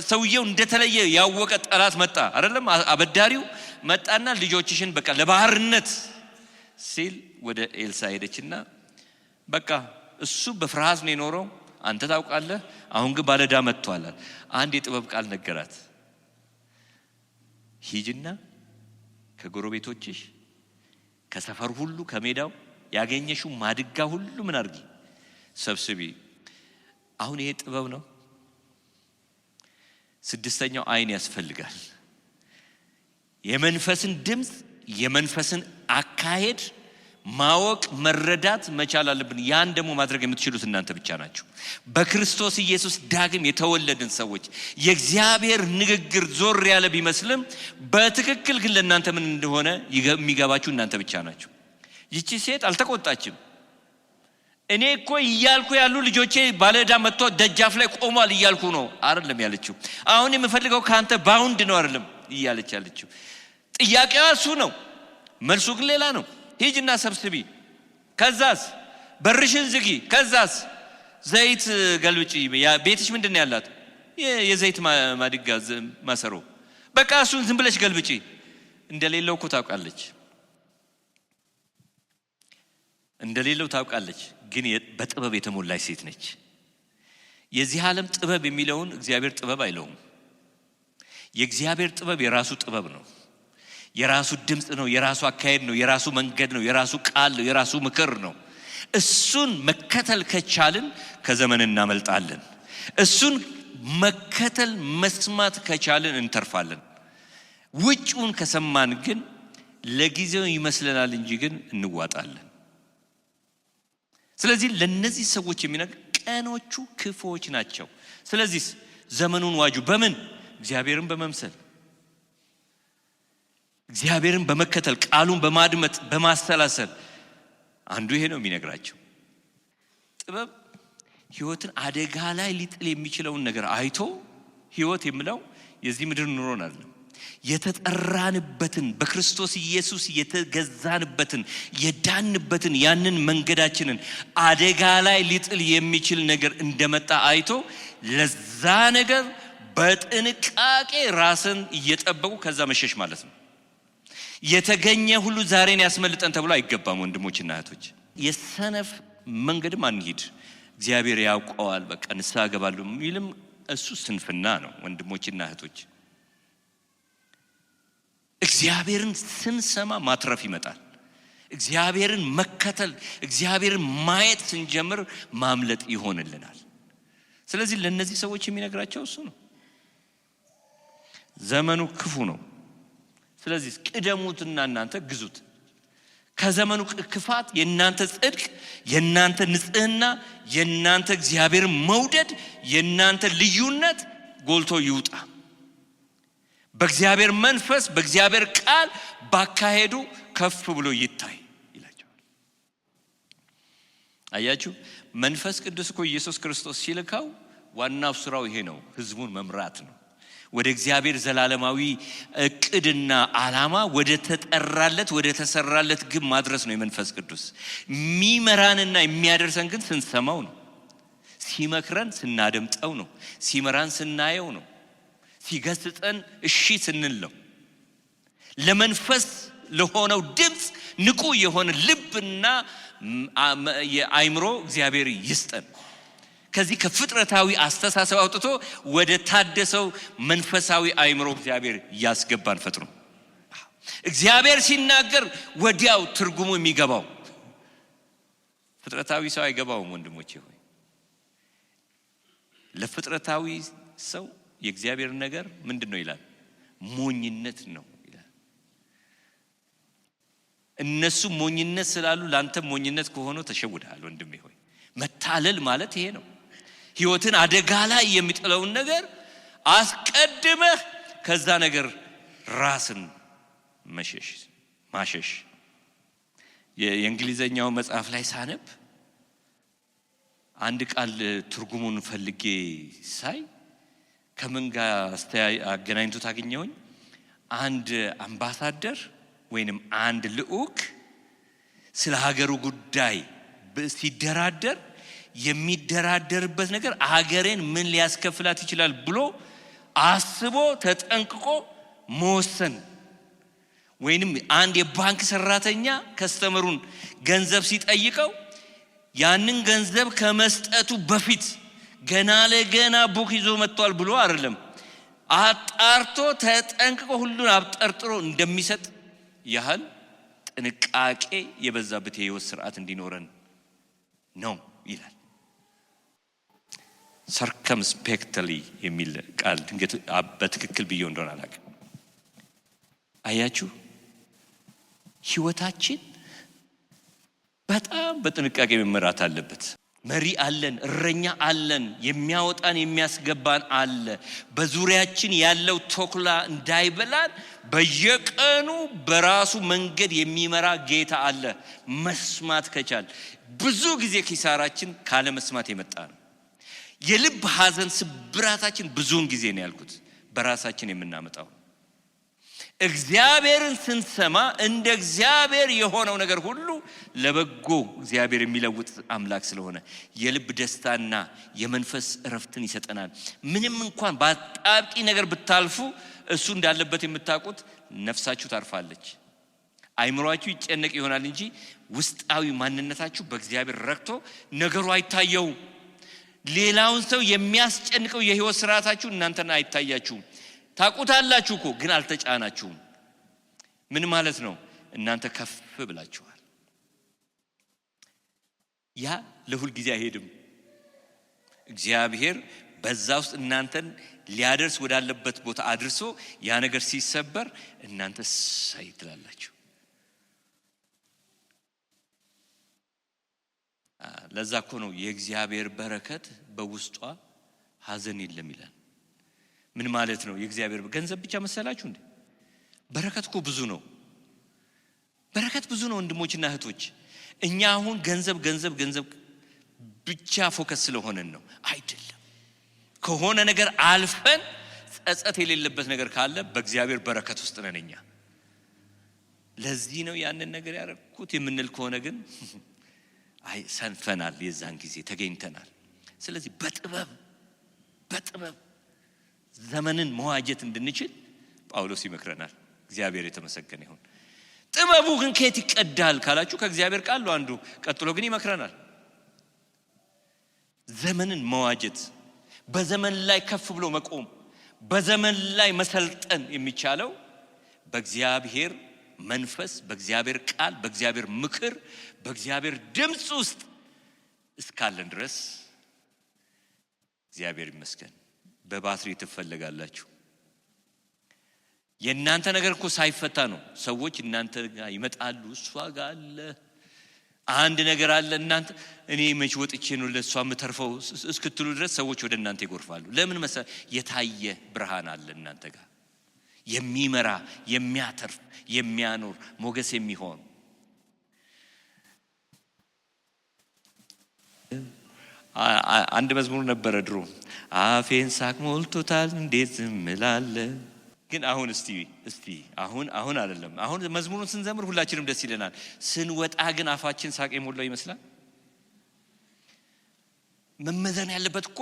ሰውየው እንደተለየ ያወቀ ጠላት መጣ አይደለም? አበዳሪው መጣና ልጆችሽን በቃ ለባህርነት ሲል ወደ ኤልሳ ሄደችና በቃ እሱ በፍርሃት ነው የኖረው። አንተ ታውቃለህ፣ አሁን ግን ባለዳ መጥቷል። አንድ የጥበብ ቃል ነገራት። ሂጂና ከጎረቤቶችሽ ከሰፈር ሁሉ ከሜዳው ያገኘሽው ማድጋ ሁሉ ምን አድርጊ ሰብስቢ። አሁን ይሄ ጥበብ ነው። ስድስተኛው አይን ያስፈልጋል። የመንፈስን ድምፅ የመንፈስን አካሄድ ማወቅ መረዳት መቻል አለብን። ያን ደግሞ ማድረግ የምትችሉት እናንተ ብቻ ናችሁ። በክርስቶስ ኢየሱስ ዳግም የተወለድን ሰዎች የእግዚአብሔር ንግግር ዞር ያለ ቢመስልም በትክክል ግን ለእናንተ ምን እንደሆነ የሚገባችሁ እናንተ ብቻ ናችሁ። ይቺ ሴት አልተቆጣችም። እኔ እኮ እያልኩ ያሉ ልጆቼ ባለዕዳ መጥቶ ደጃፍ ላይ ቆሟል እያልኩ ነው አይደለም ያለችው። አሁን የምፈልገው ካንተ ባውንድ ነው አይደለም እያለች ያለችው። ጥያቄዋ እሱ ነው፣ መልሱ ግን ሌላ ነው። ሂጂና ሰብስቢ፣ ከዛስ በርሽን ዝጊ፣ ከዛስ ዘይት ገልብጪ። ቤትሽ ምንድነው ያላት? የዘይት ማድጋ ማሰሮ። በቃ እሱን ዝም ብለሽ ገልብጪ። እንደሌለው እኮ ታውቃለች፣ እንደሌለው ታውቃለች። ግን በጥበብ የተሞላች ሴት ነች። የዚህ ዓለም ጥበብ የሚለውን እግዚአብሔር ጥበብ አይለውም። የእግዚአብሔር ጥበብ የራሱ ጥበብ ነው፣ የራሱ ድምፅ ነው፣ የራሱ አካሄድ ነው፣ የራሱ መንገድ ነው፣ የራሱ ቃል ነው፣ የራሱ ምክር ነው። እሱን መከተል ከቻልን ከዘመን እናመልጣለን። እሱን መከተል መስማት ከቻልን እንተርፋለን። ውጪውን ከሰማን ግን ለጊዜው ይመስለናል እንጂ ግን እንዋጣለን። ስለዚህ ለነዚህ ሰዎች የሚነገር ቀኖቹ ክፉዎች ናቸው። ስለዚህ ዘመኑን ዋጁ። በምን? እግዚአብሔርን በመምሰል፣ እግዚአብሔርን በመከተል፣ ቃሉን በማድመጥ በማሰላሰል። አንዱ ይሄ ነው የሚነግራቸው። ጥበብ ህይወትን አደጋ ላይ ሊጥል የሚችለውን ነገር አይቶ፣ ህይወት የሚለው የዚህ ምድር ኑሮን አይደለም፣ የተጠራንበትን በክርስቶስ ኢየሱስ የተገዛንበትን የዳንበትን ያንን መንገዳችንን አደጋ ላይ ሊጥል የሚችል ነገር እንደመጣ አይቶ ለዛ ነገር በጥንቃቄ ራስን እየጠበቁ ከዛ መሸሽ ማለት ነው። የተገኘ ሁሉ ዛሬን ያስመልጠን ተብሎ አይገባም። ወንድሞችና እህቶች፣ የሰነፍ መንገድም አንሂድ። እግዚአብሔር ያውቀዋል፣ በቃ ንስሐ እገባለሁ የሚልም እሱ ስንፍና ነው። ወንድሞችና እህቶች፣ እግዚአብሔርን ስንሰማ ማትረፍ ይመጣል። እግዚአብሔርን መከተል፣ እግዚአብሔርን ማየት ስንጀምር ማምለጥ ይሆንልናል። ስለዚህ ለነዚህ ሰዎች የሚነግራቸው እሱ ነው። ዘመኑ ክፉ ነው። ስለዚህ ቅደሙትና እናንተ ግዙት። ከዘመኑ ክፋት የናንተ ጽድቅ፣ የናንተ ንጽህና፣ የናንተ እግዚአብሔርን መውደድ፣ የናንተ ልዩነት ጎልቶ ይውጣ። በእግዚአብሔር መንፈስ፣ በእግዚአብሔር ቃል ባካሄዱ ከፍ ብሎ ይታይ ይላቸዋል። አያችሁ፣ መንፈስ ቅዱስ እኮ ኢየሱስ ክርስቶስ ሲልካው ዋናው ስራው ይሄ ነው፣ ህዝቡን መምራት ነው። ወደ እግዚአብሔር ዘላለማዊ እቅድና ዓላማ ወደ ተጠራለት ወደ ተሰራለት ግብ ማድረስ ነው። የመንፈስ ቅዱስ የሚመራንና የሚያደርሰን ግን ስንሰማው ነው። ሲመክረን ስናደምጠው ነው። ሲመራን ስናየው ነው። ሲገስጸን እሺ ስንል ነው። ለመንፈስ ለሆነው ድምፅ ንቁ የሆነ ልብና የአይምሮ እግዚአብሔር ይስጠን። ከዚህ ከፍጥረታዊ አስተሳሰብ አውጥቶ ወደ ታደሰው መንፈሳዊ አይምሮ እግዚአብሔር ያስገባን ፈጥሮ። እግዚአብሔር ሲናገር ወዲያው ትርጉሙ የሚገባው፣ ፍጥረታዊ ሰው አይገባውም። ወንድሞቼ ሆይ፣ ለፍጥረታዊ ሰው የእግዚአብሔር ነገር ምንድነው ይላል? ሞኝነት ነው ይላል። እነሱ ሞኝነት ስላሉ ላንተ ሞኝነት ከሆነ ተሸውደሃል ወንድሜ ሆይ። መታለል ማለት ይሄ ነው። ህይወትን አደጋ ላይ የሚጥለውን ነገር አስቀድመህ ከዛ ነገር ራስን ማሸሽ። የእንግሊዘኛው መጽሐፍ ላይ ሳነብ አንድ ቃል ትርጉሙን ፈልጌ ሳይ ከምን ጋር አገናኝቶ ታገኘውኝ? አንድ አምባሳደር ወይንም አንድ ልዑክ ስለ ሀገሩ ጉዳይ ሲደራደር የሚደራደርበት ነገር ሀገሬን ምን ሊያስከፍላት ይችላል ብሎ አስቦ ተጠንቅቆ መወሰን። ወይንም አንድ የባንክ ሰራተኛ ከስተመሩን ገንዘብ ሲጠይቀው ያንን ገንዘብ ከመስጠቱ በፊት ገና ለገና ቡክ ይዞ መጥቷል ብሎ አይደለም፣ አጣርቶ ተጠንቅቆ ሁሉን አብጠርጥሮ እንደሚሰጥ ያህል ጥንቃቄ የበዛበት የህይወት ስርዓት እንዲኖረን ነው ይላል። ሰርከምስፔክትሊ የሚል ቃል ድንገት በትክክል ብዬ እንደሆነ አላውቅም። አያችሁ፣ ህይወታችን በጣም በጥንቃቄ መመራት አለበት። መሪ አለን፣ እረኛ አለን፣ የሚያወጣን የሚያስገባን አለ። በዙሪያችን ያለው ተኩላ እንዳይበላን በየቀኑ በራሱ መንገድ የሚመራ ጌታ አለ። መስማት ከቻል ብዙ ጊዜ ኪሳራችን ካለ መስማት የመጣ ነው። የልብ ሐዘን ስብራታችን ብዙውን ጊዜ ነው ያልኩት በራሳችን የምናመጣው። እግዚአብሔርን ስንሰማ እንደ እግዚአብሔር የሆነው ነገር ሁሉ ለበጎ እግዚአብሔር የሚለውጥ አምላክ ስለሆነ የልብ ደስታና የመንፈስ እረፍትን ይሰጠናል። ምንም እንኳን በአጣብቂ ነገር ብታልፉ እሱ እንዳለበት የምታውቁት ነፍሳችሁ ታርፋለች። አይምሮአችሁ ይጨነቅ ይሆናል እንጂ ውስጣዊ ማንነታችሁ በእግዚአብሔር ረክቶ ነገሩ አይታየው። ሌላውን ሰው የሚያስጨንቀው የህይወት ስርዓታችሁ እናንተና አይታያችሁም። ታቁታላችሁ እኮ ግን አልተጫናችሁም። ምን ማለት ነው? እናንተ ከፍ ብላችኋል። ያ ለሁል ጊዜ አይሄድም። እግዚአብሔር በዛ ውስጥ እናንተን ሊያደርስ ወዳለበት ቦታ አድርሶ ያ ነገር ሲሰበር እናንተ ሳይትላላችሁ። ለዛ እኮ ነው የእግዚአብሔር በረከት በውስጧ ሐዘን የለም ይላል። ምን ማለት ነው? የእግዚአብሔር ገንዘብ ብቻ መሰላችሁ እንዴ? በረከት እኮ ብዙ ነው። በረከት ብዙ ነው ወንድሞችና እህቶች። እኛ አሁን ገንዘብ ብቻ ፎከስ ስለሆነን ነው አይደለም። ከሆነ ነገር አልፈን ጸጸት የሌለበት ነገር ካለ በእግዚአብሔር በረከት ውስጥ ነን እኛ። ለዚህ ነው ያንን ነገር ያረኩት የምንል ከሆነ ግን አይ ሰንፈናል፣ የዛን ጊዜ ተገኝተናል። ስለዚህ በጥበብ ዘመንን መዋጀት እንድንችል ጳውሎስ ይመክረናል። እግዚአብሔር የተመሰገነ ይሁን። ጥበቡ ግን ከየት ይቀዳል ካላችሁ ከእግዚአብሔር ቃል ነው አንዱ። ቀጥሎ ግን ይመክረናል ዘመንን መዋጀት፣ በዘመን ላይ ከፍ ብሎ መቆም፣ በዘመን ላይ መሰልጠን የሚቻለው በእግዚአብሔር መንፈስ፣ በእግዚአብሔር ቃል፣ በእግዚአብሔር ምክር፣ በእግዚአብሔር ድምጽ ውስጥ እስካለን ድረስ እግዚአብሔር ይመስገን። በባትሪ ትፈልጋላችሁ። የእናንተ ነገር እኮ ሳይፈታ ነው ሰዎች እናንተ ጋር ይመጣሉ። እሷ ጋር አለ አንድ ነገር አለ፣ እናንተ እኔ መች ወጥቼ ነው ለሷ የምተርፈው እስክትሉ ድረስ ሰዎች ወደ እናንተ ይጎርፋሉ። ለምን መሰለ? የታየ ብርሃን አለ እናንተ ጋር የሚመራ የሚያተርፍ የሚያኖር ሞገስ የሚሆን። አንድ መዝሙር ነበረ ድሮ፣ አፌን ሳቅ ሞልቶታል እንዴት ዝም እላለሁ። ግን አሁን እስቲ አሁን አይደለም። አሁን መዝሙሩን ስንዘምር ሁላችንም ደስ ይለናል። ስንወጣ ግን አፋችን ሳቅ የሞላው ይመስላል። መመዘን ያለበት እኮ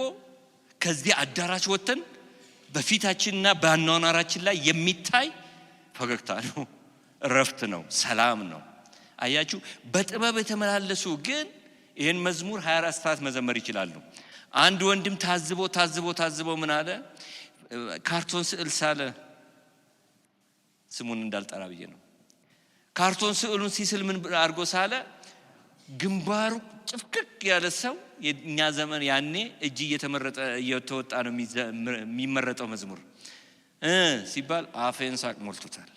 ከዚህ አዳራሽ ወጥተን በፊታችንና በአኗኗራችን ላይ የሚታይ ፈገግታ ነው፣ እረፍት ነው፣ ሰላም ነው። አያችሁ፣ በጥበብ የተመላለሱ ግን ይህን መዝሙር 24 ሰዓት መዘመር ይችላሉ። አንድ ወንድም ታዝቦ ምን አለ? ካርቶን ስዕል ሳለ፣ ስሙን እንዳልጠራ ብዬ ነው። ካርቶን ስዕሉን ሲስል ምን አድርጎ ሳለ? ግንባሩ ጭፍቅቅ ያለ ሰው። የኛ ዘመን ያኔ እጅ እየተወጣ ነው የሚመረጠው መዝሙር ሲባል አፌን ሳቅ ሞልቶታል።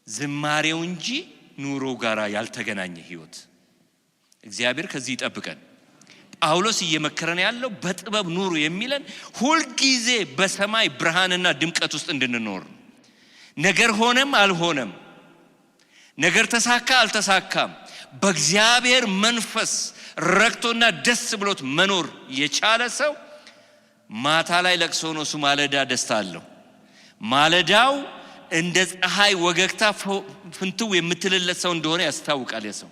ዝማሬው እንጂ ኑሮ ጋራ ያልተገናኘ ህይወት። እግዚአብሔር ከዚህ ይጠብቀን። ጳውሎስ እየመከረን ያለው በጥበብ ኑሩ የሚለን ሁልጊዜ በሰማይ ብርሃንና ድምቀት ውስጥ እንድንኖር። ነገር ሆነም አልሆነም፣ ነገር ተሳካ አልተሳካም፣ በእግዚአብሔር መንፈስ ረክቶና ደስ ብሎት መኖር የቻለ ሰው ማታ ላይ ለቅሶ ነው፣ እሱ ማለዳ ደስታ አለው። ማለዳው እንደ ፀሐይ ወገግታ ፍንትው የምትልለት ሰው እንደሆነ ያስታውቃል። የሰው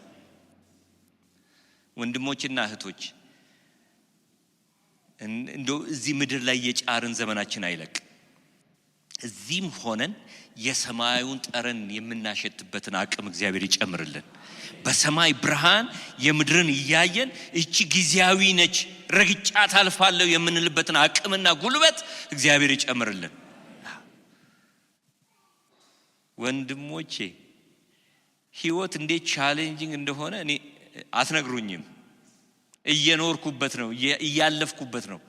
ወንድሞችና እህቶች እንደው እዚህ ምድር ላይ የጫርን ዘመናችን አይለቅ። እዚህም ሆነን የሰማዩን ጠረን የምናሸትበትን አቅም እግዚአብሔር ይጨምርልን። በሰማይ ብርሃን የምድርን እያየን እቺ ጊዜያዊ ነች ረግጫት አልፋለሁ የምንልበትን አቅምና ጉልበት እግዚአብሔር ይጨምርልን። ወንድሞቼ ህይወት እንዴት ቻሌንጂንግ እንደሆነ እኔ አትነግሩኝም። እየኖርኩበት ነው፣ እያለፍኩበት ነው።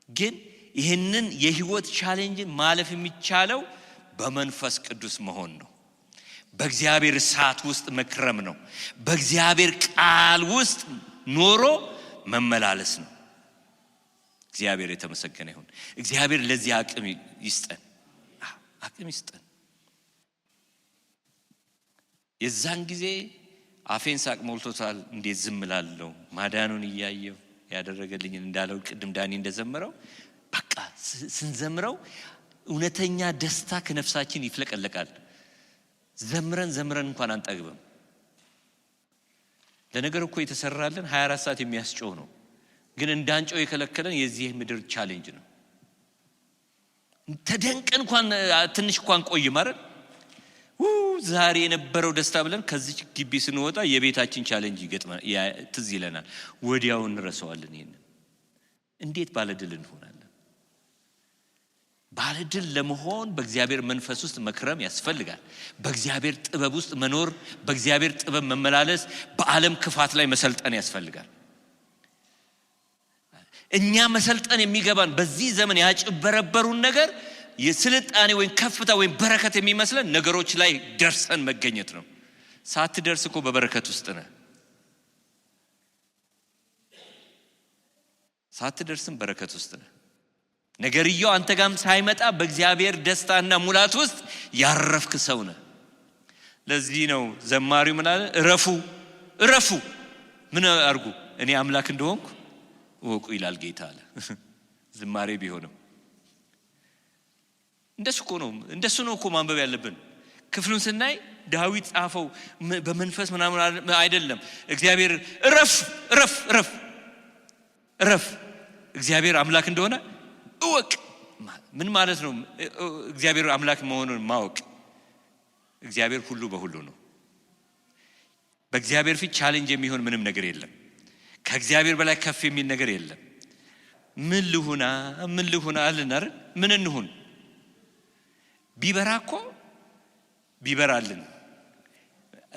ግን ይህንን የህይወት ቻሌንጅን ማለፍ የሚቻለው በመንፈስ ቅዱስ መሆን ነው። በእግዚአብሔር እሳት ውስጥ መክረም ነው። በእግዚአብሔር ቃል ውስጥ ኖሮ መመላለስ ነው። እግዚአብሔር የተመሰገነ ይሁን። እግዚአብሔር ለዚህ አቅም ይስጠን፣ አቅም ይስጠን። የዛን ጊዜ አፌን ሳቅ ሞልቶታል። እንዴት ዝም እላለሁ? ማዳኑን እያየሁ ያደረገልኝን እንዳለው ቅድም ዳኒ እንደዘመረው በቃ ስንዘምረው እውነተኛ ደስታ ከነፍሳችን ይፍለቀለቃል። ዘምረን እንኳን አንጠግብም። ለነገር እኮ የተሰራልን 24 ሰዓት የሚያስጮህ ነው። ግን እንዳንጮህ የከለከለን የዚህ ምድር ቻሌንጅ ነው። ተደንቀን እንኳን ትንሽ እንኳን ቆይ ማለት ዛሬ የነበረው ደስታ ብለን ከዚህ ግቢ ስንወጣ የቤታችን ቻሌንጅ ይገጥማል፣ ትዝ ይለናል። ወዲያው እንረሳዋለን። ይሄን እንዴት ባለድል እንሆናለን? ባለድል ለመሆን በእግዚአብሔር መንፈስ ውስጥ መክረም ያስፈልጋል። በእግዚአብሔር ጥበብ ውስጥ መኖር፣ በእግዚአብሔር ጥበብ መመላለስ፣ በዓለም ክፋት ላይ መሰልጠን ያስፈልጋል። እኛ መሰልጠን የሚገባን በዚህ ዘመን ያጭበረበሩን ነገር የስልጣኔ ወይም ከፍታ ወይም በረከት የሚመስለን ነገሮች ላይ ደርሰን መገኘት ነው። ሳትደርስ እኮ በበረከት ውስጥ ነህ። ሳትደርስም በረከት ውስጥ ነህ። ነገርየው አንተ ጋርም ሳይመጣ በእግዚአብሔር ደስታና ሙላት ውስጥ ያረፍክ ሰው ነህ። ለዚህ ነው ዘማሪው ምን አለ? እረፉ ምን አርጉ? እኔ አምላክ እንደሆንኩ ወቁ ይላል ጌታ አለ። ዝማሬ ቢሆንም እንደሱ ነው እኮ ማንበብ ያለብን። ክፍሉን ስናይ ዳዊት ጻፈው በመንፈስ ምናምን አይደለም። እግዚአብሔር እረፍ እግዚአብሔር አምላክ እንደሆነ እወቅ። ምን ማለት ነው? እግዚአብሔር አምላክ መሆኑን ማወቅ። እግዚአብሔር ሁሉ በሁሉ ነው። በእግዚአብሔር ፊት ቻሌንጅ የሚሆን ምንም ነገር የለም። ከእግዚአብሔር በላይ ከፍ የሚል ነገር የለም። ምን ልሁና አልን አይደል? ምን እንሁን? ቢበራ እኮ ቢበራልን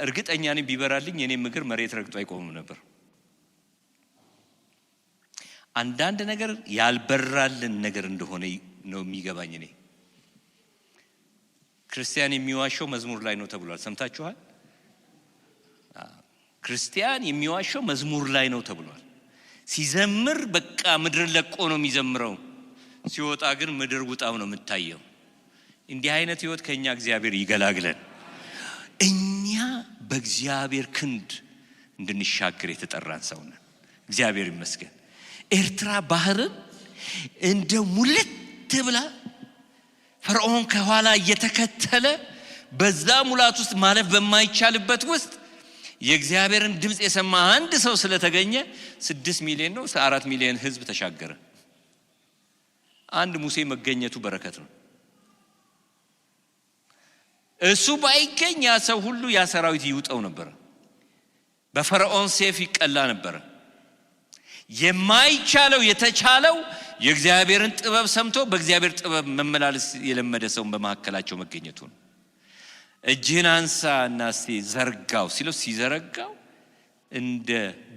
እርግጠኛ ነኝ ቢበራልኝ የኔ እግር መሬት ረግጦ አይቆምም ነበር። አንዳንድ ነገር ያልበራልን ነገር እንደሆነ ነው የሚገባኝ። እኔ ክርስቲያን የሚዋሸው መዝሙር ላይ ነው ተብሏል። ሰምታችኋል? ክርስቲያን የሚዋሸው መዝሙር ላይ ነው ተብሏል። ሲዘምር በቃ ምድር ለቆ ነው የሚዘምረው፣ ሲወጣ ግን ምድር ውጣው ነው የምታየው። እንዲህ አይነት ህይወት ከኛ እግዚአብሔር ይገላግለን። እኛ በእግዚአብሔር ክንድ እንድንሻገር የተጠራን ሰው ነን። እግዚአብሔር ይመስገን። ኤርትራ ባህርን እንደ ሙልት ብላ ፈርዖን ከኋላ እየተከተለ በዛ ሙላት ውስጥ ማለፍ በማይቻልበት ውስጥ የእግዚአብሔርን ድምጽ የሰማ አንድ ሰው ስለተገኘ 6 ሚሊዮን ነው 4 ሚሊዮን ህዝብ ተሻገረ። አንድ ሙሴ መገኘቱ በረከት ነው። እሱ ባይገኝ ያ ሰው ሁሉ ያ ሰራዊት ይውጣው ነበር። በፈርዖን ሰይፍ ይቀላ ነበር። የማይቻለው የተቻለው የእግዚአብሔርን ጥበብ ሰምቶ በእግዚአብሔር ጥበብ መመላለስ የለመደ ሰው በመካከላቸው መገኘቱ ነው። እጅህን አንሳና እስቲ ዘርጋው ሲለው ሲዘረጋው እንደ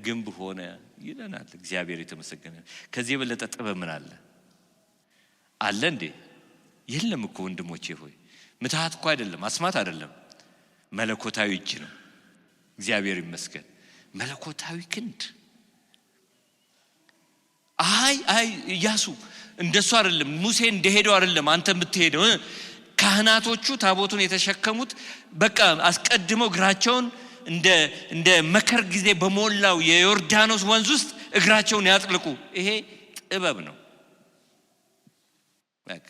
ግንብ ሆነ ይለናል። እግዚአብሔር የተመሰገነ። ከዚህ የበለጠ ጥበብ ምን አለ እንዴ? የለም እኮ ወንድሞቼ ሆይ፣ ምትሃት እኮ አይደለም፣ አስማት አይደለም፣ መለኮታዊ እጅ ነው። እግዚአብሔር ይመስገን። መለኮታዊ ክንድ። አይ ኢያሱ እንደሱ አይደለም፣ ሙሴ እንደሄደው አይደለም አንተ የምትሄደው። ካህናቶቹ ታቦቱን የተሸከሙት በቃ አስቀድመው እግራቸውን እንደ መከር ጊዜ በሞላው የዮርዳኖስ ወንዝ ውስጥ እግራቸውን ያጥልቁ። ይሄ ጥበብ ነው። በቃ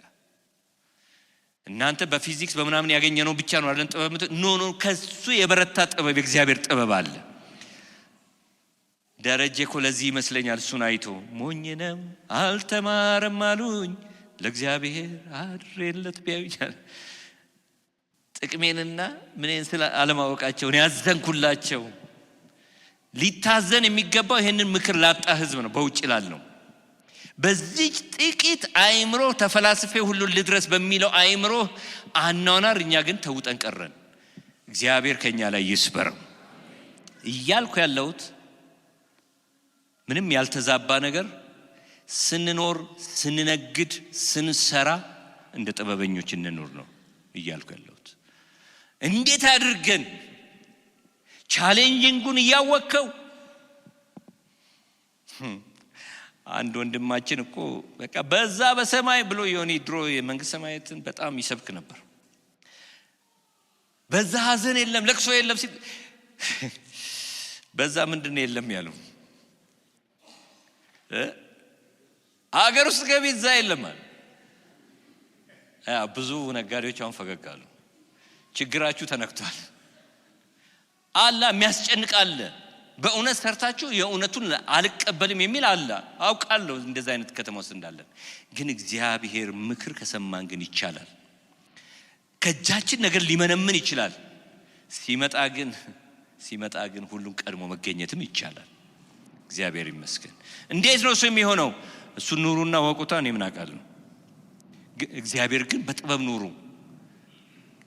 እናንተ በፊዚክስ በምናምን ያገኘነው ብቻ ነው አይደል ጥበብ? ኖ ከሱ የበረታ ጥበብ የእግዚአብሔር ጥበብ አለ። ደረጀ እኮ ለዚህ ይመስለኛል እሱን አይቶ ሞኝነም አልተማረም አሉኝ ለእግዚአብሔር አድሬለት ቢያዩኛል። ጥቅሜንና ምንን ስለ አለማወቃቸው ያዘንኩላቸው። ሊታዘን የሚገባው ይሄንን ምክር ላጣ ህዝብ ነው፣ በውጭ ላልነው። በዚህ ጥቂት አይምሮ ተፈላስፌ ሁሉ ልድረስ በሚለው አይምሮ አናውናር እኛ ግን ተውጠን ቀረን። እግዚአብሔር ከኛ ላይ ይስበረው እያልኩ ያለሁት ምንም ያልተዛባ ነገር ስንኖር፣ ስንነግድ፣ ስንሰራ እንደ ጥበበኞች እንኖር ነው እያልኩ ያለሁት እንዴት አድርገን ቻሌንጂንጉን ያወከው አንድ ወንድማችን እኮ በቃ በዛ በሰማይ ብሎ የሆነ ድሮ የመንግስት ሰማያትን በጣም ይሰብክ ነበር። በዛ ሐዘን የለም ለቅሶ የለም ሲል በዛ ምንድነው የለም ያለው አገር ውስጥ ገቢ እዛ የለም ማለት ብዙ ነጋዴዎች አሁን ፈገጋሉ። ችግራችሁ ተነክቷል አላ የሚያስጨንቅ አለ። በእውነት ሰርታችሁ የእውነቱን አልቀበልም የሚል አለ። አውቃለሁ እንደዛ አይነት ከተማ ውስጥ እንዳለን። ግን እግዚአብሔር ምክር ከሰማን ግን ይቻላል። ከእጃችን ነገር ሊመነምን ይችላል። ሲመጣ ግን ሁሉም ቀድሞ መገኘትም ይቻላል። እግዚአብሔር ይመስገን። እንዴት ነው እሱ የሚሆነው? እሱ ኑሩና ወቁታ እኔ ምን አውቃለሁ። እግዚአብሔር ግን በጥበብ ኑሩ።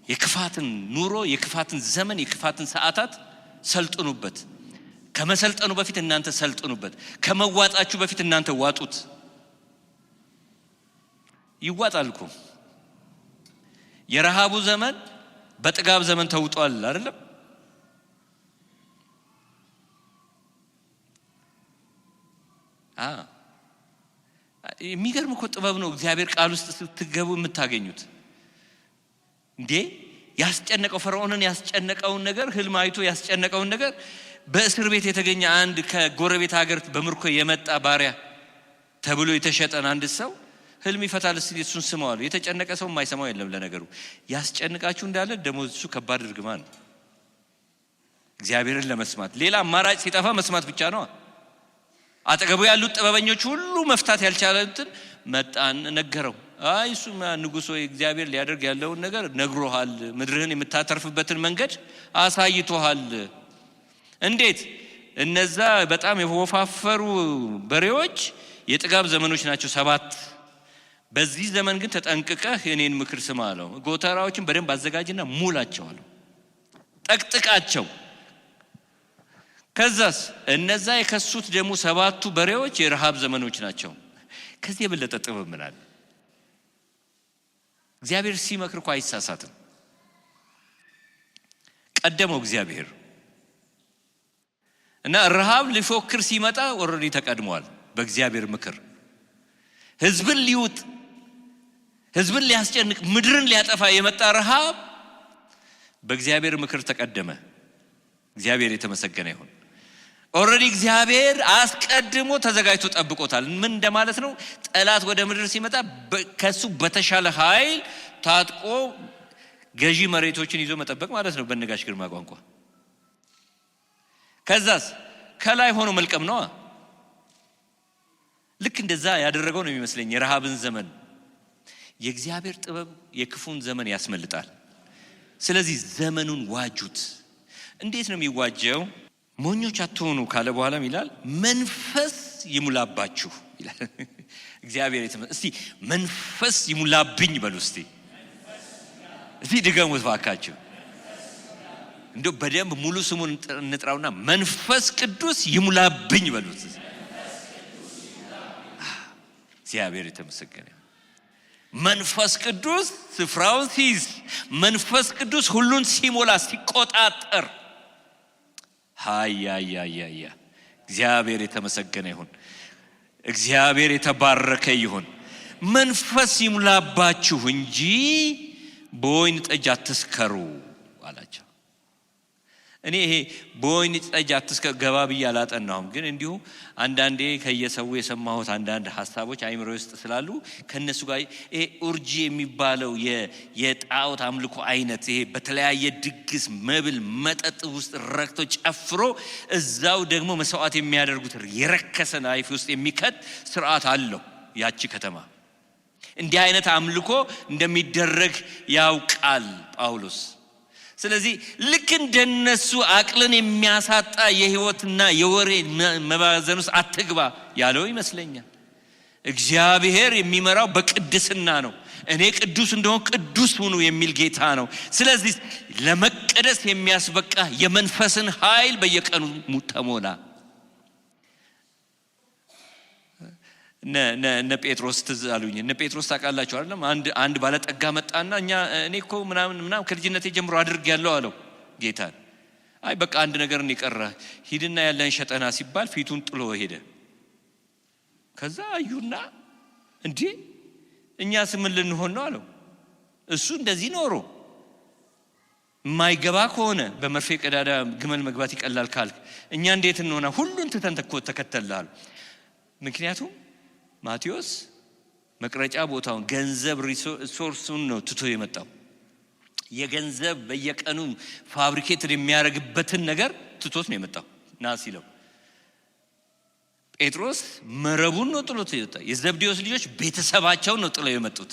የክፋትን ኑሮ፣ የክፋትን ዘመን፣ የክፋትን ሰዓታት ሰልጥኑበት። ከመሰልጠኑ በፊት እናንተ ሰልጥኑበት። ከመዋጣችሁ በፊት እናንተ ዋጡት። ይዋጣልኩ። የረሃቡ ዘመን በጥጋብ ዘመን ተውጧል አይደለም? የሚገርም እኮ ጥበብ ነው። እግዚአብሔር ቃል ውስጥ ስትገቡ የምታገኙት እንዴ ያስጨነቀው ፈርዖንን ያስጨነቀውን ነገር ህልም አይቶ ያስጨነቀውን ነገር በእስር ቤት የተገኘ አንድ ከጎረቤት ሀገር በምርኮ የመጣ ባሪያ ተብሎ የተሸጠን አንድ ሰው ህልም ይፈታል። እሱን ስማዋል። የተጨነቀ ሰው የማይሰማው የለም። ለነገሩ ያስጨንቃችሁ እንዳለ ደሞዝ እሱ ከባድ እርግማን ነው። እግዚአብሔርን ለመስማት ሌላ አማራጭ ሲጠፋ መስማት ብቻ ነው። አጠገቡ ያሉት ጥበበኞች ሁሉ መፍታት ያልቻሉትን መጣን ነገረው። እሱ ንጉሥ ሆይ እግዚአብሔር ሊያደርግ ያለውን ነገር ነግሮሃል። ምድርህን የምታተርፍበትን መንገድ አሳይቶሃል። እንዴት? እነዛ በጣም የወፋፈሩ በሬዎች የጥጋብ ዘመኖች ናቸው 7። በዚህ ዘመን ግን ተጠንቅቀህ የኔን ምክር ስማ አለው። ጎተራዎችን በደንብ አዘጋጅና ሙላቸው አለው። ጠቅጥቃቸው። ከዛስ እነዛ የከሱት ደግሞ 7ቱ በሬዎች የረሃብ ዘመኖች ናቸው። ከዚህ የበለጠ ጥበብ ምን አለ? እግዚአብሔር ሲመክር እኮ አይሳሳትም። ቀደመው እግዚአብሔር እና ረሃብ ሊፎክር ሲመጣ ኦሬዲ ተቀድሟል። በእግዚአብሔር ምክር ህዝብን ሊውጥ፣ ህዝብን ሊያስጨንቅ፣ ምድርን ሊያጠፋ የመጣ ረሃብ በእግዚአብሔር ምክር ተቀደመ። እግዚአብሔር የተመሰገነ ይሁን። ኦሬዲ እግዚአብሔር አስቀድሞ ተዘጋጅቶ ጠብቆታል። ምን እንደማለት ነው? ጠላት ወደ ምድር ሲመጣ ከሱ በተሻለ ኃይል ታጥቆ ገዢ መሬቶችን ይዞ መጠበቅ ማለት ነው በነጋሽ ግርማ ቋንቋ። ከዛስ ከላይ ሆኖ መልቀም ነው። ልክ እንደዛ ያደረገው ነው የሚመስለኝ። የረሃብን ዘመን የእግዚአብሔር ጥበብ የክፉን ዘመን ያስመልጣል። ስለዚህ ዘመኑን ዋጁት። እንዴት ነው የሚዋጀው? ሞኞች አትሆኑ ካለ በኋላም ይላል መንፈስ ይሙላባችሁ ይላል። እግዚአብሔር እስቲ መንፈስ ይሙላብኝ በሉ። እስቲ ድገሙት ባካችሁ። እንደው በደንብ ሙሉ ስሙን እንጥራውና መንፈስ ቅዱስ ይሙላብኝ በሉት። እግዚአብሔር የተመሰገነ። መንፈስ ቅዱስ ስፍራውን ሲይዝ፣ መንፈስ ቅዱስ ሁሉን ሲሞላ ሲቆጣጠር፣ ሃያ እግዚአብሔር የተመሰገነ ይሁን። እግዚአብሔር የተባረከ ይሁን። መንፈስ ይሙላባችሁ እንጂ በወይን ጠጅ አትስከሩ አላቸው። እኔ ይሄ በወይን ጠጅ አትስከሩ ገባ ብዬ አላጠናሁም፣ ግን እንዲሁ አንዳንዴ ከየሰው የሰማሁት አንዳንድ ሀሳቦች አይምሮ ውስጥ ስላሉ ከነሱ ጋር ይሄ ኡርጂ የሚባለው የጣዖት አምልኮ አይነት ይሄ በተለያየ ድግስ መብል መጠጥ ውስጥ ረክቶ ጨፍሮ እዛው ደግሞ መስዋዕት የሚያደርጉት የረከሰ ላይፍ ውስጥ የሚከት ስርዓት አለው ያቺ ከተማ። እንዲህ አይነት አምልኮ እንደሚደረግ ያውቃል ጳውሎስ። ስለዚህ ልክ እንደነሱ አቅልን የሚያሳጣ የህይወትና የወሬ መባዘን ውስጥ አትግባ ያለው ይመስለኛል። እግዚአብሔር የሚመራው በቅድስና ነው። እኔ ቅዱስ እንደሆነ ቅዱስ ሁኑ የሚል ጌታ ነው። ስለዚህ ለመቀደስ የሚያስበቃ የመንፈስን ኃይል በየቀኑ ተሞላ። እነ ጴጥሮስ ትዝ አሉኝ። እነ ጴጥሮስ ታውቃላችሁ አይደለም? አንድ ባለጠጋ መጣና እኔ እኮ ምናምን ከልጅነቴ ጀምሮ አድርጌያለሁ አለው ጌታን። አይ በቃ አንድ ነገር ነው የቀረ፣ ሂድና ያለህን ሸጠና ሲባል ፊቱን ጥሎ ሄደ። ከዛ አዩና እንዴ እኛስ ምን ልንሆን ነው አለው። እሱ እንደዚህ ኖሮ የማይገባ ከሆነ በመርፌ ቀዳዳ ግመል መግባት ይቀላል ካልክ እኛ እንዴት እንሆና ሁሉን ትተን ተከተልሃል። ምክንያቱም ማቴዎስ መቅረጫ ቦታውን ገንዘብ ሪሶርሱን ነው ትቶ የመጣው። የገንዘብ በየቀኑ ፋብሪኬትድ የሚያደርግበትን ነገር ትቶት ነው የመጣው ና ሲለው። ጴጥሮስ መረቡን ነው ጥሎት የመጣው። የዘብዴዎስ ልጆች ቤተሰባቸውን ነው ጥለው የመጡት።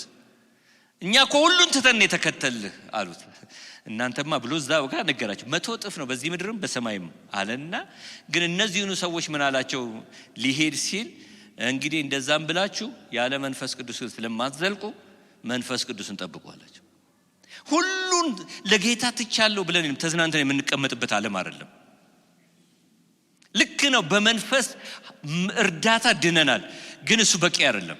እኛ እኮ ሁሉን ትተን የተከተልህ አሉት። እናንተማ ብሎ እዛው ጋር ነገራቸው። 100 እጥፍ ነው በዚህ ምድርም በሰማይም አለና፣ ግን እነዚህኑ ሰዎች ምን አላቸው? ሊሄድ ሲል እንግዲህ እንደዛም ብላችሁ ያለ መንፈስ ቅዱስ ስለማትዘልቁ መንፈስ ቅዱስን ጠብቁ አላቸው። ሁሉን ለጌታ ትቻለሁ ብለን ተዝናንተን የምንቀመጥበት ዓለም አይደለም። ልክ ነው፣ በመንፈስ እርዳታ ድነናል፣ ግን እሱ በቂ አይደለም።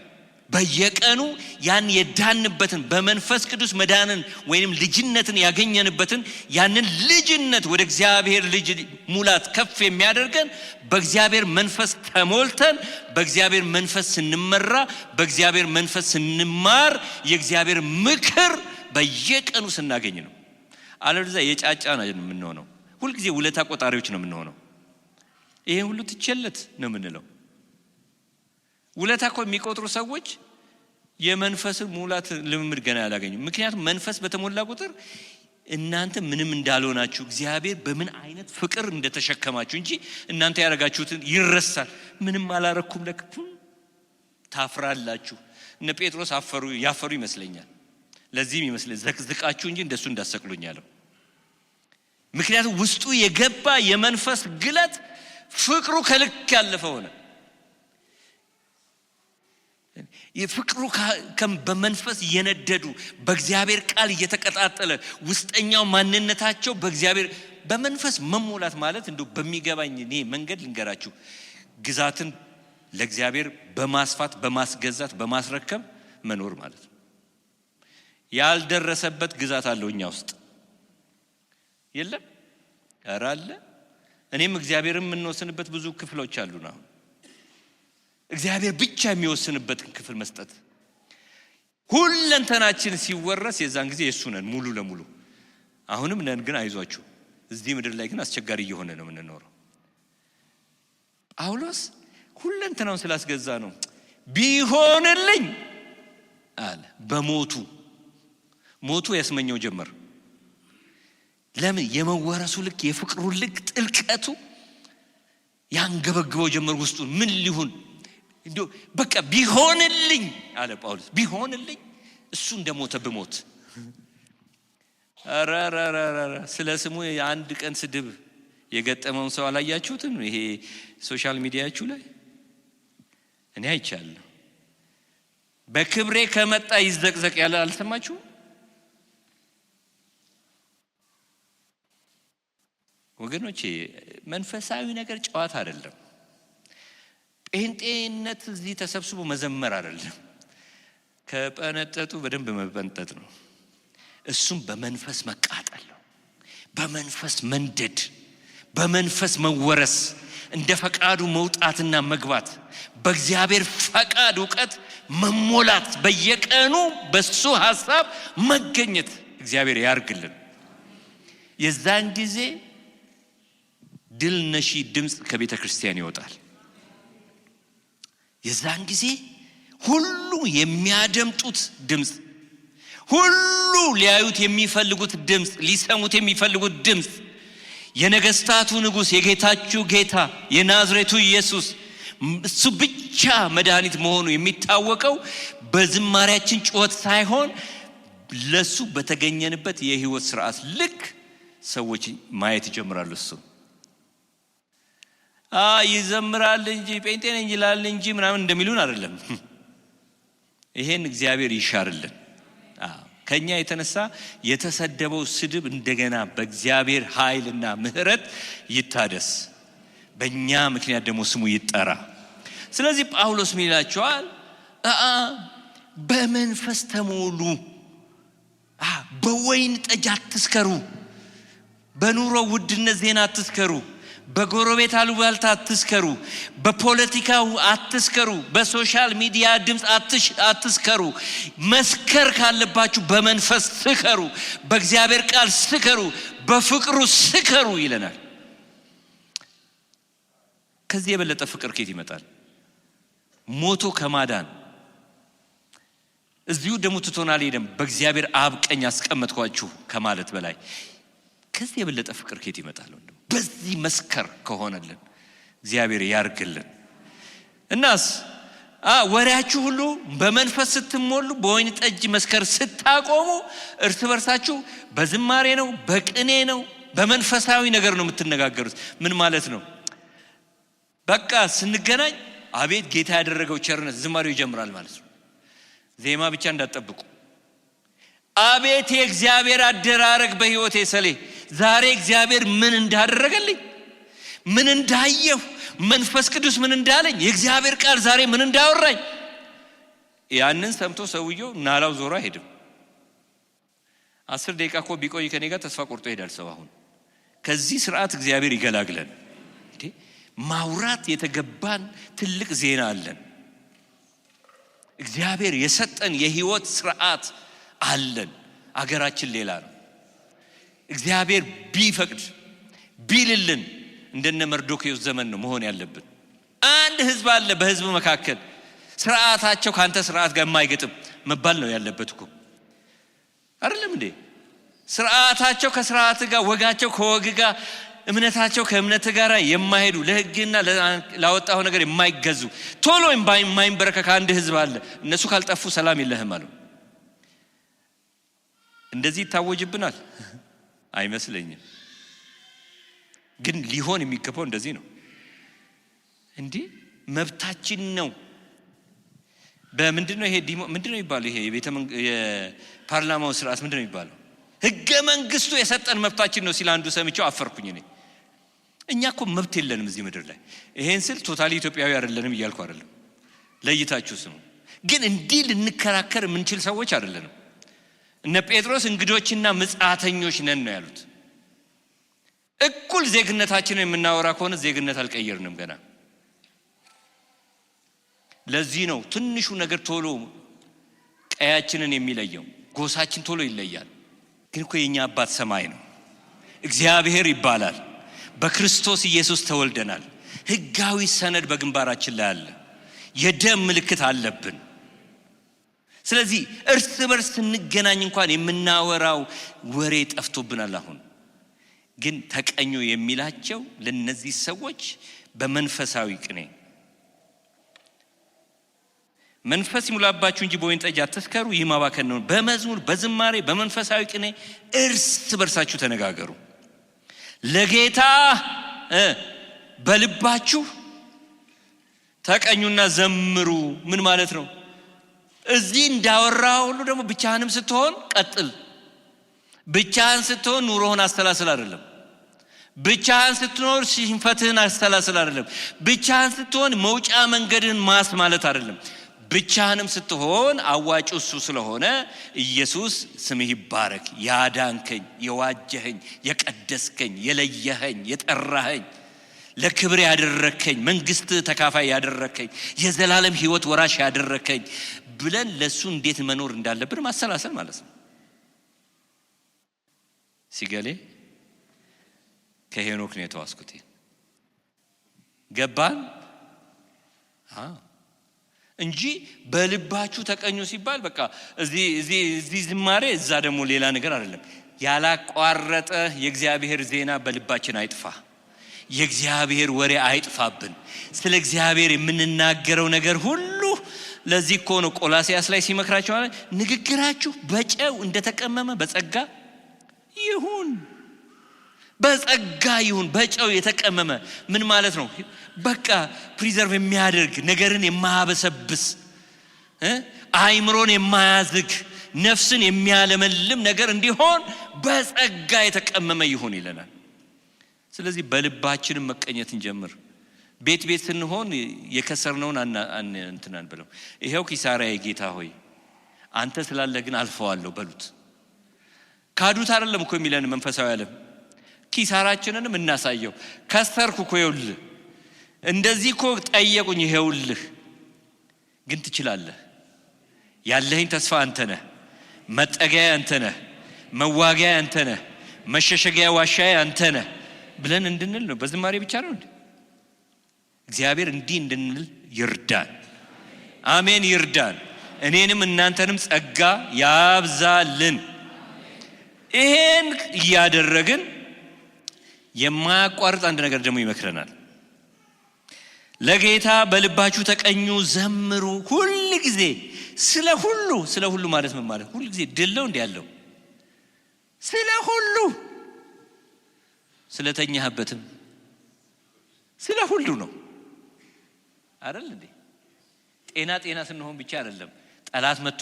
በየቀኑ ያን የዳንበትን በመንፈስ ቅዱስ መዳንን ወይንም ልጅነትን ያገኘንበትን ያንን ልጅነት ወደ እግዚአብሔር ልጅ ሙላት ከፍ የሚያደርገን በእግዚአብሔር መንፈስ ተሞልተን በእግዚአብሔር መንፈስ ስንመራ በእግዚአብሔር መንፈስ ስንማር የእግዚአብሔር ምክር በየቀኑ ስናገኝ ነው። አለበለዚያ የጫጫ ነው የምንሆነው። ሁልጊዜ ውለታ ቆጣሪዎች ነው የምንሆነው። ይሄ ሁሉ ትቸለት ነው የምንለው። ውለታ እኮ የሚቆጥሩ ሰዎች የመንፈስን ሙላት ልምምድ ገና ያላገኙ። ምክንያቱም መንፈስ በተሞላ ቁጥር እናንተ ምንም እንዳልሆናችሁ እግዚአብሔር በምን አይነት ፍቅር እንደተሸከማችሁ እንጂ እናንተ ያደረጋችሁትን ይረሳል። ምንም አላረኩም ለክፉ ታፍራላችሁ። እነ ጴጥሮስ ያፈሩ ይመስለኛል። ለዚህም ይመስለኛል ዘቅዝቃችሁ እንጂ እንደሱ እንዳሰቅሉኛለሁ። ምክንያቱም ውስጡ የገባ የመንፈስ ግለት ፍቅሩ ከልክ ያለፈ ሆነ። የፍቅሩ በመንፈስ እየነደዱ በእግዚአብሔር ቃል እየተቀጣጠለ ውስጠኛው ማንነታቸው በእግዚአብሔር በመንፈስ መሞላት ማለት እንደው በሚገባኝ እኔ መንገድ ልንገራችሁ፣ ግዛትን ለእግዚአብሔር በማስፋት በማስገዛት በማስረከብ መኖር ማለት ነው። ያልደረሰበት ግዛት አለው እኛ ውስጥ የለም? ኧረ አለ። እኔም እግዚአብሔርን የምንወስንበት ብዙ ክፍሎች አሉና እግዚአብሔር ብቻ የሚወስንበትን ክፍል መስጠት። ሁለንተናችን ሲወረስ የዛን ጊዜ የሱ ነን ሙሉ ለሙሉ። አሁንም ነን፣ ግን አይዟችሁ እዚህ ምድር ላይ ግን አስቸጋሪ እየሆነ ነው የምንኖረው። ጳውሎስ ሁለንተናውን ስላስገዛ ነው ቢሆንልኝ አለ። ሞቱ ያስመኘው ጀመር። ለምን? የመወረሱ ልክ የፍቅሩ ልክ ጥልቀቱ ያንገበግበው ጀመር ውስጡ። ምን ሊሆን እንዴ በቃ ቢሆንልኝ አለ ጳውሎስ። ቢሆንልኝ እሱ እንደሞተ ብሞት። አራራራራ ስለ ስሙ አንድ ቀን ስድብ የገጠመውን ሰው አላያችሁትም? ይሄ ሶሻል ሚዲያችሁ ላይ እኔ አይቻለሁ። በክብሬ ከመጣ ይዘቅዘቅ ያለ አልሰማችሁ? ወገኖቼ መንፈሳዊ ነገር ጨዋታ አይደለም። ጴንጤነት እዚህ ተሰብስቦ መዘመር አይደለም። ከጠነጠጡ በደንብ መጠንጠጥ ነው። እሱም በመንፈስ መቃጠል ነው። በመንፈስ መንደድ፣ በመንፈስ መወረስ፣ እንደ ፈቃዱ መውጣትና መግባት፣ በእግዚአብሔር ፈቃድ እውቀት መሞላት፣ በየቀኑ በሱ ሐሳብ መገኘት እግዚአብሔር ያርግልን። የዛን ጊዜ ድል ነሺ ድምፅ ከቤተ ክርስቲያን ይወጣል። የዛን ጊዜ ሁሉ የሚያደምጡት ድምፅ፣ ሁሉ ሊያዩት የሚፈልጉት ድምፅ፣ ሊሰሙት የሚፈልጉት ድምፅ የነገስታቱ ንጉሥ የጌታችሁ ጌታ የናዝሬቱ ኢየሱስ እሱ ብቻ መድኃኒት መሆኑ የሚታወቀው በዝማሪያችን ጩኸት ሳይሆን ለሱ በተገኘንበት የህይወት ስርዓት ልክ ሰዎች ማየት ይጀምራሉ። እሱ ይዘምራል እንጂ ጴንጤ ነኝ ይላል እንጂ ምናምን እንደሚሉን አይደለም። ይሄን እግዚአብሔር ይሻርልን። ከኛ የተነሳ የተሰደበው ስድብ እንደገና በእግዚአብሔር ኃይልና ምሕረት ይታደስ። በእኛ ምክንያት ደግሞ ስሙ ይጠራ። ስለዚህ ጳውሎስ ምን ይላቸዋል? በመንፈስ ተሞሉ፣ በወይን ጠጅ አትስከሩ፣ በኑሮ ውድነት ዜና አትስከሩ፣ በጎረቤት አሉባልታ አትስከሩ፣ በፖለቲካው አትስከሩ፣ በሶሻል ሚዲያ ድምጽ አትስከሩ። መስከር ካለባችሁ በመንፈስ ስከሩ፣ በእግዚአብሔር ቃል ስከሩ፣ በፍቅሩ ስከሩ ይለናል። ከዚህ የበለጠ ፍቅር ከየት ይመጣል? ሞቶ ከማዳን እዚሁ ደሙ ትቶናል ሄደም በእግዚአብሔር አብ ቀኝ አስቀመጥኳችሁ ከማለት በላይ ከዚህ የበለጠ ፍቅር ከየት ይመጣል? በዚህ መስከር ከሆነልን እግዚአብሔር ያርግልን። እናስ ወሬያችሁ ሁሉ በመንፈስ ስትሞሉ በወይን ጠጅ መስከር ስታቆሙ እርስ በርሳችሁ በዝማሬ ነው፣ በቅኔ ነው፣ በመንፈሳዊ ነገር ነው የምትነጋገሩት። ምን ማለት ነው? በቃ ስንገናኝ አቤት ጌታ ያደረገው ቸርነት ዝማሬው ይጀምራል ማለት ነው። ዜማ ብቻ እንዳትጠብቁ። አቤት የእግዚአብሔር አደራረግ በህይወቴ ሰሌ ዛሬ እግዚአብሔር ምን እንዳደረገልኝ፣ ምን እንዳየሁ፣ መንፈስ ቅዱስ ምን እንዳለኝ፣ የእግዚአብሔር ቃል ዛሬ ምን እንዳወራኝ፣ ያንን ሰምቶ ሰውየው ናላው ዞሮ አይሄድም። 10 ደቂቃ እኮ ቢቆይ ከኔ ጋር ተስፋ ቆርጦ ይሄዳል ሰው። አሁን ከዚህ ስርዓት እግዚአብሔር ይገላግለን። ማውራት የተገባን ትልቅ ዜና አለን። እግዚአብሔር የሰጠን የህይወት ስርዓት አለን። አገራችን ሌላ ነው። እግዚአብሔር ቢፈቅድ ቢልልን እንደነ መርዶክዮስ ዘመን ነው መሆን ያለብን። አንድ ህዝብ አለ በህዝብ መካከል ስርዓታቸው ካንተ ስርዓት ጋር የማይገጥም መባል ነው ያለበት እኮ አይደለም እንዴ? ስርዓታቸው ከስርዓት ጋር፣ ወጋቸው ከወግ ጋር፣ እምነታቸው ከእምነት ጋር የማይሄዱ ለህግና ላወጣው ነገር የማይገዙ ቶሎ የማይንበረከክ አንድ ህዝብ አለ። እነሱ ካልጠፉ ሰላም የለህም አሉ። እንደዚህ ይታወጅብናል አይመስለኝም። ግን ሊሆን የሚገባው እንደዚህ ነው። እንዴ መብታችን ነው። በምንድነው ይሄ ምንድነው ይባላል? ይሄ የፓርላማው ስርዓት ምንድነው ይባላል? ህገ መንግስቱ የሰጠን መብታችን ነው ሲል አንዱ ሰምቼው አፈርኩኝ እኔ። እኛ እኮ መብት የለንም እዚህ ምድር ላይ። ይሄን ስል ቶታሊ ኢትዮጵያዊ አይደለንም እያልኩ አይደለም፣ ለይታችሁ ስሙ። ግን እንዲህ ልንከራከር የምንችል ሰዎች አይደለንም። እነ ጴጥሮስ እንግዶችና ምጽአተኞች ነን ነው ያሉት። እኩል ዜግነታችንን የምናወራ ከሆነ ዜግነት አልቀየርንም ገና። ለዚህ ነው ትንሹ ነገር ቶሎ ቀያችንን የሚለየው። ጎሳችን ቶሎ ይለያል። ግን እኮ የኛ አባት ሰማይ ነው፣ እግዚአብሔር ይባላል። በክርስቶስ ኢየሱስ ተወልደናል። ህጋዊ ሰነድ በግንባራችን ላይ አለ። የደም ምልክት አለብን። ስለዚህ እርስ በርስ እንገናኝ እንኳን የምናወራው ወሬ ጠፍቶብናል። አሁን ግን ተቀኙ የሚላቸው ለነዚህ ሰዎች በመንፈሳዊ ቅኔ መንፈስ ይሙላባችሁ እንጂ በወይን ጠጅ አትስከሩ፣ ይህ ማባከን ነው። በመዝሙር በዝማሬ በመንፈሳዊ ቅኔ እርስ በርሳችሁ ተነጋገሩ፣ ለጌታ በልባችሁ ተቀኙና ዘምሩ። ምን ማለት ነው? እዚህ እንዳወራው ሁሉ ደግሞ ብቻህንም ስትሆን ቀጥል። ብቻህን ስትሆን ኑሮህን አስተላስል አይደለም። ብቻህን ስትኖር ሽንፈትህን አስተላስል አይደለም። ብቻህን ስትሆን መውጫ መንገድህን ማስ ማለት አይደለም። ብቻህንም ስትሆን አዋጭ እሱ ስለሆነ ኢየሱስ ስምህ ይባረክ፣ ያዳንከኝ፣ የዋጀኸኝ፣ የቀደስከኝ፣ የለየኸኝ፣ የጠራኸኝ፣ ለክብር ያደረከኝ፣ መንግስት ተካፋይ ያደረከኝ፣ የዘላለም ህይወት ወራሽ ያደረከኝ ብለን ለሱ እንዴት መኖር እንዳለብን ማሰላሰል ማለት ነው። ሲገሌ ከሄኖክ ነው የተዋስኩት። ገባን እንጂ በልባችሁ ተቀኙ ሲባል በቃ እዚህ ዝማሬ እዛ ደግሞ ሌላ ነገር አይደለም። ያላቋረጠ የእግዚአብሔር ዜና በልባችን አይጥፋ። የእግዚአብሔር ወሬ አይጥፋብን። ስለ እግዚአብሔር የምንናገረው ነገር ሁሉ ለዚህ እኮ ነው ቆላስይስ ላይ ሲመክራቸው ንግግራችሁ በጨው እንደተቀመመ በጸጋ ይሁን። በጸጋ ይሁን፣ በጨው የተቀመመ ምን ማለት ነው? በቃ ፕሪዘርቭ የሚያደርግ ነገርን የማያበሰብስ አይምሮን የማያዝግ ነፍስን የሚያለመልም ነገር እንዲሆን በጸጋ የተቀመመ ይሁን ይለናል። ስለዚህ በልባችን መቀኘት እንጀምር። ቤት ስንሆን የከሰርነውን እንተናን ብለው ይሄው ኪሳራዬ ጌታ ሆይ አንተ ስላለ ግን አልፈዋለሁ በሉት። ካዱት አይደለም እኮ የሚለን መንፈሳዊ ዓለም ኪሳራችንንም እናሳየው። ከሰርኩ እኮ ይኸውልህ እንደዚህ እኮ ጠየቁኝ ይኸውልህ ግን ትችላለህ። ያለህኝ ተስፋ አንተ ነህ፣ መጠጊያ አንተ ነህ፣ መዋጊያ አንተ ነህ፣ መሸሸጊያ ዋሻዬ አንተ ነህ ብለን እንድንል ነው። በዝማሬ ብቻ ነው እንዴ? እግዚአብሔር እንዲህ እንድንል ይርዳን። አሜን ይርዳን። እኔንም እናንተንም ጸጋ ያብዛልን። ይሄን እያደረግን የማያቋርጥ አንድ ነገር ደግሞ ይመክረናል። ለጌታ በልባችሁ ተቀኙ፣ ዘምሩ ሁል ጊዜ ስለ ሁሉ ማለት ምን ማለት? ሁል ጊዜ ድል ነው እንዴ ያለው? ስለ ሁሉ ስለተኛህበትም ስለ ሁሉ ነው አይደል እንዴ? ጤና ስንሆን ብቻ አይደለም። ጠላት መጥቶ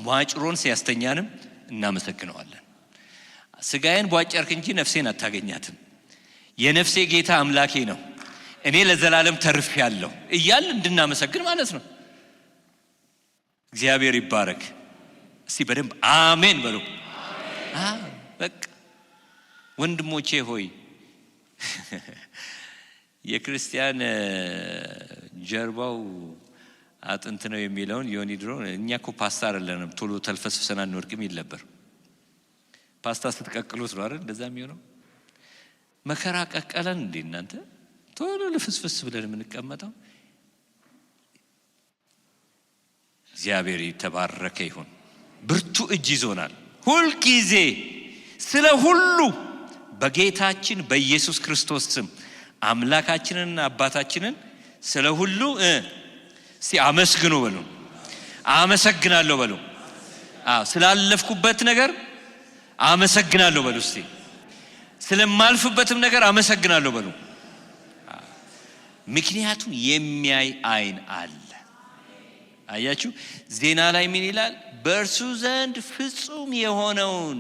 ማጭሮን ሲያስተኛንም እናመሰግነዋለን። ስጋዬን ቧጨርክ እንጂ ነፍሴን አታገኛትም። የነፍሴ ጌታ አምላኬ ነው፣ እኔ ለዘላለም ተርፌያለሁ እያል እንድናመሰግን ማለት ነው። እግዚአብሔር ይባረክ። እስቲ በደንብ አሜን በሉ። በቃ ወንድሞቼ ሆይ የክርስቲያን ጀርባው አጥንት ነው የሚለውን ዮኒ ድሮ እኛ እኮ ፓስታ አይደለንም ቶሎ ተልፈስፍሰን አንወድቅም ይል ነበር። ፓስታ ስትቀቅሉት ነው አይደል እንደዛ የሚሆነው። መከራ ቀቀለን እንዴ እናንተ? ቶሎ ልፍስፍስ ብለን የምንቀመጠው። እግዚአብሔር የተባረከ ይሁን። ብርቱ እጅ ይዞናል ሁልጊዜ ስለ ሁሉ በጌታችን በኢየሱስ ክርስቶስ ስም አምላካችንንና አባታችንን ስለ ሁሉ አመስግኑ በሉ። አመሰግናለሁ በሉ። ስላለፍኩበት ነገር አመሰግናለሁ በሉ። እስቲ ስለማልፍበትም ነገር አመሰግናለሁ በሉ። ምክንያቱም የሚያይ አይን አለ። አያችሁ ዜና ላይ ምን ይላል? በእርሱ ዘንድ ፍጹም የሆነውን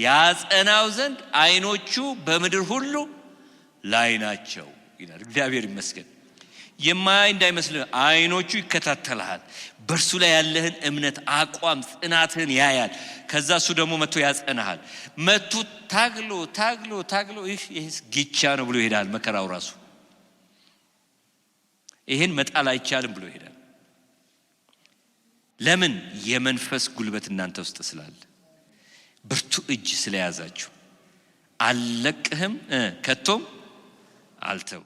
ያጸናው ዘንድ አይኖቹ በምድር ሁሉ ላይ ናቸው ይላል። እግዚአብሔር ይመስገን። የማያይ እንዳይመስልህ፣ አይኖቹ ይከታተልሃል። በእርሱ ላይ ያለህን እምነት፣ አቋም፣ ጽናትህን ያያል። ከዛ እሱ ደግሞ መጥቶ ያጸናሃል። መጥቶ ታግሎ ይህስ ጊቻ ነው ብሎ ይሄዳል። መከራው ራሱ ይሄን መጣል አይቻልም ብሎ ይሄዳል። ለምን? የመንፈስ ጉልበት እናንተ ውስጥ ስላለ፣ ብርቱ እጅ ስለያዛችሁ። አልለቅህም ከቶም አልተው